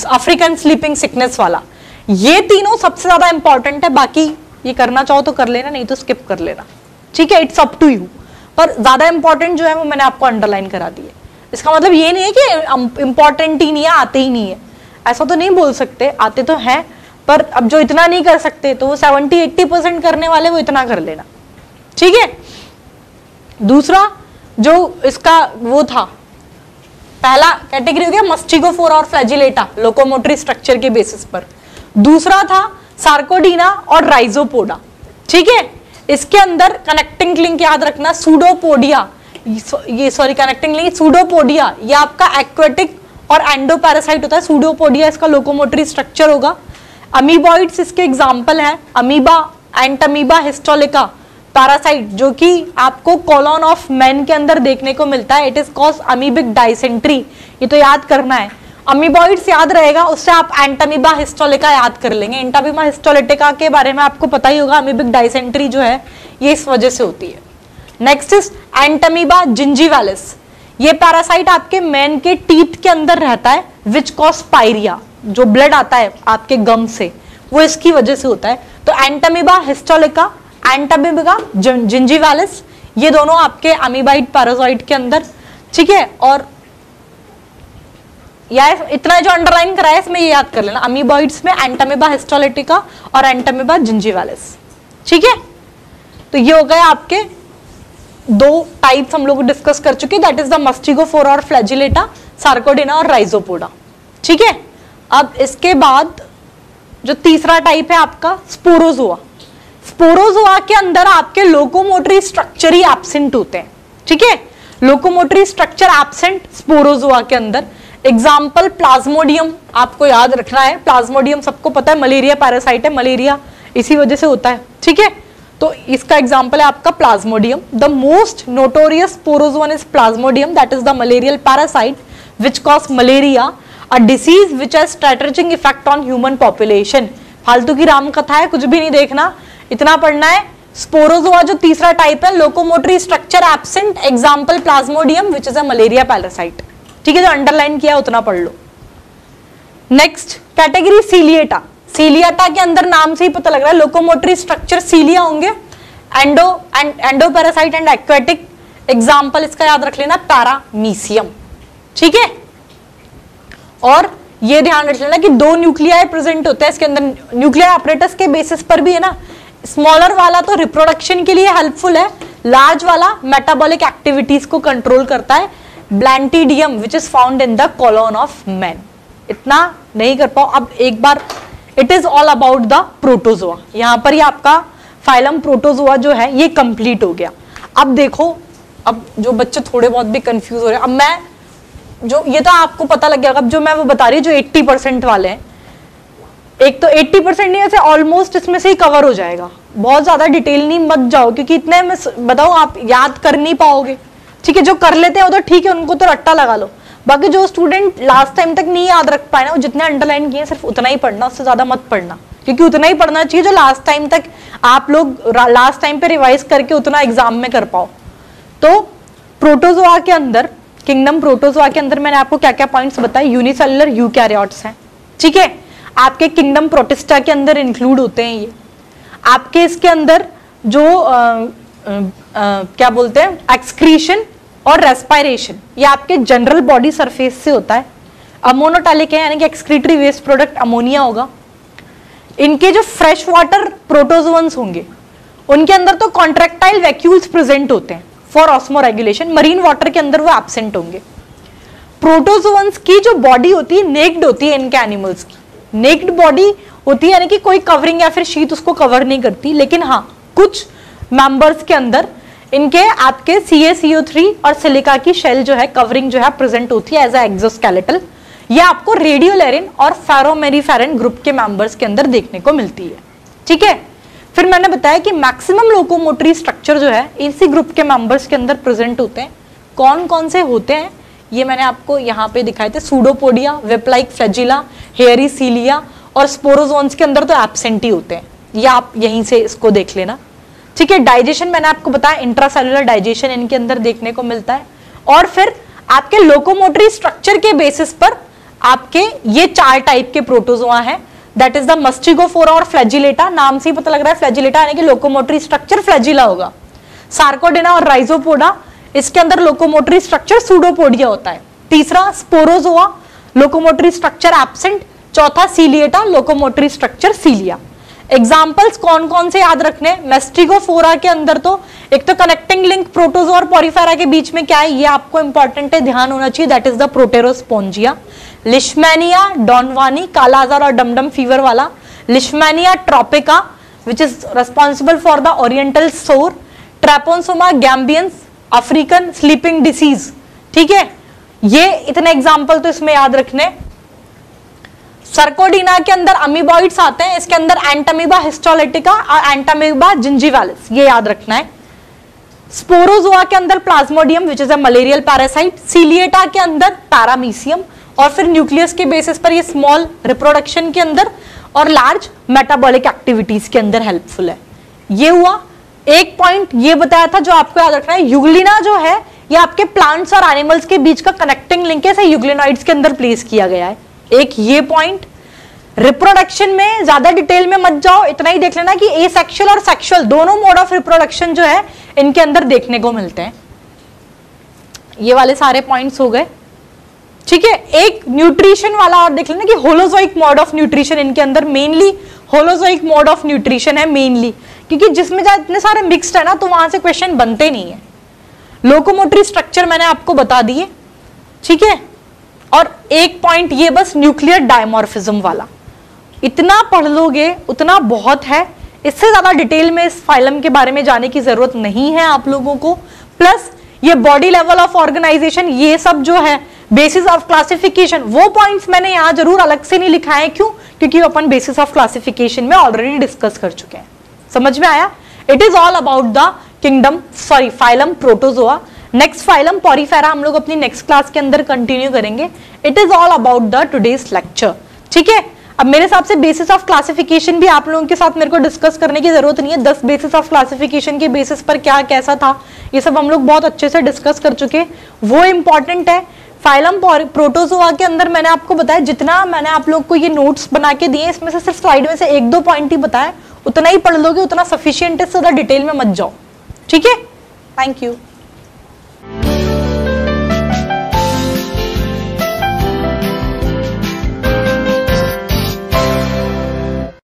अफ्रीकन स्लीपिंग सिकनेस वाला, ये तीनों सबसे ज्यादा इंपॉर्टेंट है। बाकी ये करना चाहो तो कर लेना, नहीं तो स्किप कर लेना, ठीक है, इट्स अप टू यू। पर ज्यादा इंपॉर्टेंट जो है वो मैंने आपको अंडरलाइन करा दी है। इसका मतलब ये नहीं है कि इंपॉर्टेंट ही नहीं है, आते ही नहीं है, ऐसा तो नहीं बोल सकते, आते तो हैं, पर अब जो इतना नहीं कर सकते तो वो 70-80% करने वाले वो इतना कर लेना, ठीक है। दूसरा जो इसका वो था, पहला कैटेगरी हो गया मस्टिगोफोरा और फ्लैजिलेटा लोकोमोटरी स्ट्रक्चर के बेसिस पर। दूसरा था सार्कोडीना और राइजोपोडा, ठीक है। इसके अंदर कनेक्टिंग लिंक याद रखना, सूडोपोडिया, ये सॉरी कनेक्टिंग लिंक सूडोपोडिया, ये आपका एक्वेटिक और एंडोपैरासाइट होता है। सूडोपोडिया इसका लोकोमोटरी स्ट्रक्चर होगा। अमीबॉइड्स इसके एग्जाम्पल हैं, अमीबा, एंटमीबा हिस्टोलिका पैरासाइट जो कि आपको कॉलोन ऑफ मैन के अंदर देखने को मिलता है, it is cause amoebic dysentery, ये तो याद करना है। अमीबॉइड्स याद रहेगा, उससे आप एंटमीबा हिस्टोलिका याद कर लेंगे। एंटमीबा हिस्टोलिटिका के बारे में आपको पता ही होगा, अमीबिक डाइसेंट्री जो है ये इस वजह से होती है। नेक्स्ट इज एंटमीबा जिंजीवालिस, ये पैरासाइट आपके मैन के टीथ के अंदर रहता है, विच कॉज पायरिया, जो ब्लड आता है आपके गम से वो इसकी वजह से होता है। तो एंटमीबा हिस्टोलिका, एंटमीबा जिंजीवालिस, ये दोनों आपके अमीबाइड पैरासाइट के अंदर, ठीक है। और यार इतना जो अंडरलाइन कराया इसमें ये याद कर लेना, अमीबॉइड्स में एंटमीबा हिस्टोलिटिका और एंटमीबा जिंजीवालिस, ठीक है। तो ये हो गए आपके दो टाइप्स हम लोग डिस्कस कर चुके, दैट इज द मस्टिगोफोरा और फ्लैजिलेटा, सार्कोडिना और राइजोपोडा, ठीक है। अब इसके बाद जो तीसरा टाइप है आपका स्पोरोजोआ। स्पोरोजोआ के अंदर आपके लोकोमोटरी स्ट्रक्चर ही एब्सेंट होते हैं, ठीक है, लोकोमोटरी स्ट्रक्चर एब्सेंट स्पोरोजोआ के अंदर। एग्जाम्पल प्लाज्मोडियम आपको याद रखना है, प्लाज्मोडियम सबको पता है मलेरिया पैरासाइट है, मलेरिया इसी वजह से होता है, ठीक है। तो इसका एग्जाम्पल है आपका Plasmodium. The most notorious sporozoan is Plasmodium, that is the malarial parasite which cause malaria, a disease which has strategic effect on human population. फालतू की राम कथा है, कुछ भी नहीं देखना, इतना पढ़ना है। स्पोरोजोआ जो तीसरा टाइप है, locomotory structure absent, example Plasmodium which is a malaria parasite, ठीक है, जो अंडरलाइन किया उतना पढ़ लो। Next category सीलिएटा। सीलिएटा के अंदर नाम से ही पता लग रहा है लोकोमोटरी स्ट्रक्चर सीलिया होंगे, एंडोपैरासाइट एंड एक्वेटिक। एग्जाम्पल इसका याद रख लेना पैरामीशियम, ठीक है। और ये ध्यान रख लेना कि दो न्यूक्लियाई प्रेजेंट होते हैं इसके अंदर, न्यूक्लियर ऑपरेटस के बेसिस पर भी है ना। स्मॉलर वाला तो रिप्रोडक्शन के लिए हेल्पफुल है, लार्ज वाला मेटाबॉलिक एक्टिविटीज को कंट्रोल करता है। Balantidium which is found in the colon of man, इतना नहीं कर पाओ। अब एक बार it is all about the Protozoa, यहां पर ही आपका फाइलम प्रोटोजोआ जो है ये कंप्लीट हो गया। अब देखो, अब जो बच्चे थोड़े बहुत भी कंफ्यूज हो रहे हैं, अब मैं जो ये तो आपको पता लग गया, अब जो मैं वो बता रही हूँ जो 80% वाले हैं, एक तो 80% नहीं, ऐसे ऑलमोस्ट इसमें से ही कवर हो जाएगा। बहुत ज्यादा डिटेल नहीं मत जाओ, क्योंकि इतने में बताओ आप याद कर नहीं पाओगे, ठीक है। जो कर लेते हैं वो तो ठीक है, उनको तो रट्टा लगा लो। बाकी जो स्टूडेंट लास्ट टाइम तक नहीं याद रख पाए ना, वो जितने अंडरलाइन किए सिर्फ उतना ही पढ़ना, उससे ज्यादा मत पढ़ना, क्योंकि उतना ही पढ़ना चाहिए जो लास्ट टाइम तक आप लोग लास्ट टाइम पे रिवाइज करके उतना एग्जाम में कर पाओ। तो प्रोटोजोआ के अंदर, किंगडम प्रोटोजोआ के अंदर मैंने आपको क्या क्या पॉइंट्स बताए, यूनिसेलुलर यूकैरियोट्स हैं, ठीक है। आपके किंगडम प्रोटिस्टा के अंदर इंक्लूड होते हैं ये। आपके इसके अंदर जो क्या बोलते हैं एक्सक्रीशन और रेस्पायरेशन, ये आपके जनरल बॉडी सरफेस से होता है। अमोनोटैलिक है, यानी कि एक्सक्रीटरी वेस्ट प्रोडक्ट अमोनिया होगा। इनके जो फ्रेश वाटर प्रोटोजोअन्स होंगे उनके अंदर तो कॉन्ट्रैक्टाइल वैक्यूल्स प्रेजेंट होते हैं फॉर ऑस्मोरेगुलेशन, मरीन वाटर के अंदर वो एब्सेंट होंगे। प्रोटोजोअन्स की जो बॉडी होती है नेक्ड होती है, इनके एनिमल्स की नेक्ड बॉडी होती है, यानी कि कोई कवरिंग या फिर शीट उसको कवर नहीं करती। लेकिन हाँ, कुछ मेंबर्स के अंदर इनके आपके CaCO3 और सिलिका की शेल जो है कवरिंग जो है प्रेजेंट होती है एज अ एक्सोस्केलेटल। ये आपको रेडियोलेरिन और फेरोमेरिफेरन ग्रुप के मेंबर्स के अंदर देखने को मिलती है। ठीक है, फिर मैंने बताया कि मैक्सिमम लोकोमोटरी स्ट्रक्चर जो है इसी ग्रुप के मेंबर्स के अंदर प्रेजेंट होते हैं। कौन कौन से होते हैं ये मैंने आपको यहाँ पे दिखाए थे, सूडोपोडिया, वेप लाइक फ्लैजिला, हेयरी सीलिया और स्पोरोजोन्स के अंदर तो एब्सेंट ही होते हैं, ये आप यहीं से इसको देख लेना। ठीक है, डाइजेशन मैंने आपको बताया, इंट्रासेलुलर डाइजेशन इनके अंदर देखने को मिलता है। और फिर आपके लोकोमोटरी स्ट्रक्चर के बेसिस पर आपके ये 4 टाइप के प्रोटोजोआ हैं, दैट इज द मस्टिगोफोरा और फ्लैजिलेटा। नाम से ही पता लग रहा है फ्लैजिलेटा यानी कि लोकोमोटरी स्ट्रक्चर फ्लैजिला होगा। सार्कोडेना और राइजोपोडा, इसके अंदर लोकोमोटरी स्ट्रक्चर सूडोपोडिया होता है। तीसरा स्पोरोजोआ, लोकोमोटरी स्ट्रक्चर एब्सेंट। चौथा सीलिएटा, लोकोमोटरी स्ट्रक्चर सीलिया। एग्जाम्पल्स कौन कौन से याद रखने, मेस्टिगोफोरा के अंदर तो एक तो कनेक्टिंग लिंक प्रोटोजोआ और पॉरीफेरा के बीच में क्या है ये आपको इंपॉर्टेंट है, ध्यान होना चाहिए, that is the Proterospongia. Leishmania donovani, kala azar और डमडम फीवर वाला। Leishmania tropica which is responsible for the oriental sore. Trypanosoma gambiense, African sleeping disease. ठीक है, ये इतने एग्जाम्पल तो इसमें याद रखने। सर्कोडीना के अंदर अमीबॉइड्स आते हैं, इसके अंदर एंटामीबा हिस्टोलिटिका और एंटामीबा जिंजीवालिस, ये याद रखना है। स्पोरोजोआ के अंदर Plasmodium which is a malarial parasite. Ciliata के अंदर पैरामीसियम, और फिर न्यूक्लियस के बेसिस पर ये स्मॉल रिप्रोडक्शन के अंदर और लार्ज मेटाबॉलिक एक्टिविटीज के अंदर हेल्पफुल है। ये हुआ एक पॉइंट, ये बताया था जो आपको याद रखना है। यूग्लिना जो है ये आपके प्लांट्स और एनिमल्स के बीच का कनेक्टिंग लिंक है, यूग्लिनॉइड्स के अंदर प्लेस किया गया है। एक ये पॉइंट। रिप्रोडक्शन में ज्यादा डिटेल में मत जाओ, इतना ही देख लेना कि एसेक्सुअल और सेक्सुअल दोनों मोड ऑफ रिप्रोडक्शन जो है इनके अंदर देखने को मिलते हैं। ये वाले सारे पॉइंट्स हो गए। ठीक है, एक न्यूट्रिशन वाला और देख लेना कि होलोजोइक मोड ऑफ न्यूट्रिशन इनके अंदर mainly holozoic mode of nutrition है मेनली, क्योंकि जिसमें इतने सारे मिक्स्ड है ना तो वहां से क्वेश्चन बनते नहीं है। लोकोमोटरी स्ट्रक्चर मैंने आपको बता दिए। ठीक है, और एक पॉइंट ये बस न्यूक्लियर डायमॉर्फिज्म वाला, इतना पढ़ लोगे उतना बहुत है, इससे ज्यादा डिटेल में इस फाइलम के बारे में जाने की जरूरत नहीं है आप लोगों को। प्लस ये बॉडी लेवल ऑफ ऑर्गेनाइजेशन, ये सब जो है बेसिस ऑफ क्लासिफिकेशन, वो पॉइंट्स मैंने यहां जरूर अलग से नहीं लिखाए। क्यों? क्योंकि अपन बेसिस ऑफ क्लासिफिकेशन में ऑलरेडी डिस्कस कर चुके हैं। समझ में आया? It is all about the kingdom, sorry phylum protozoa. Next phylum Porifera हम लोग अपनी नेक्स्ट क्लास के अंदर कंटिन्यू करेंगे। It is all about the today's lecture. ठीक है, अब मेरे हिसाब से बेसिस ऑफ क्लासिफिकेशन भी आप लोगों के साथ मेरे को डिस्कस करने की जरूरत नहीं है। 10 बेसिस ऑफ क्लासिफिकेशन के बेसिस पर क्या कैसा था ये सब हम लोग बहुत अच्छे से डिस्कस कर चुके, वो इंपॉर्टेंट है। फाइलम प्रोटोजोआ के अंदर मैंने आपको बताया, जितना मैंने आप लोग को ये नोट्स बना के दिए इसमें से सिर्फ स्लाइड में से 1-2 पॉइंट ही बताया, उतना ही पढ़ लोगे उतना सफिशिएंट है, ज्यादा डिटेल में मत जाओ। ठीक है, थैंक यू।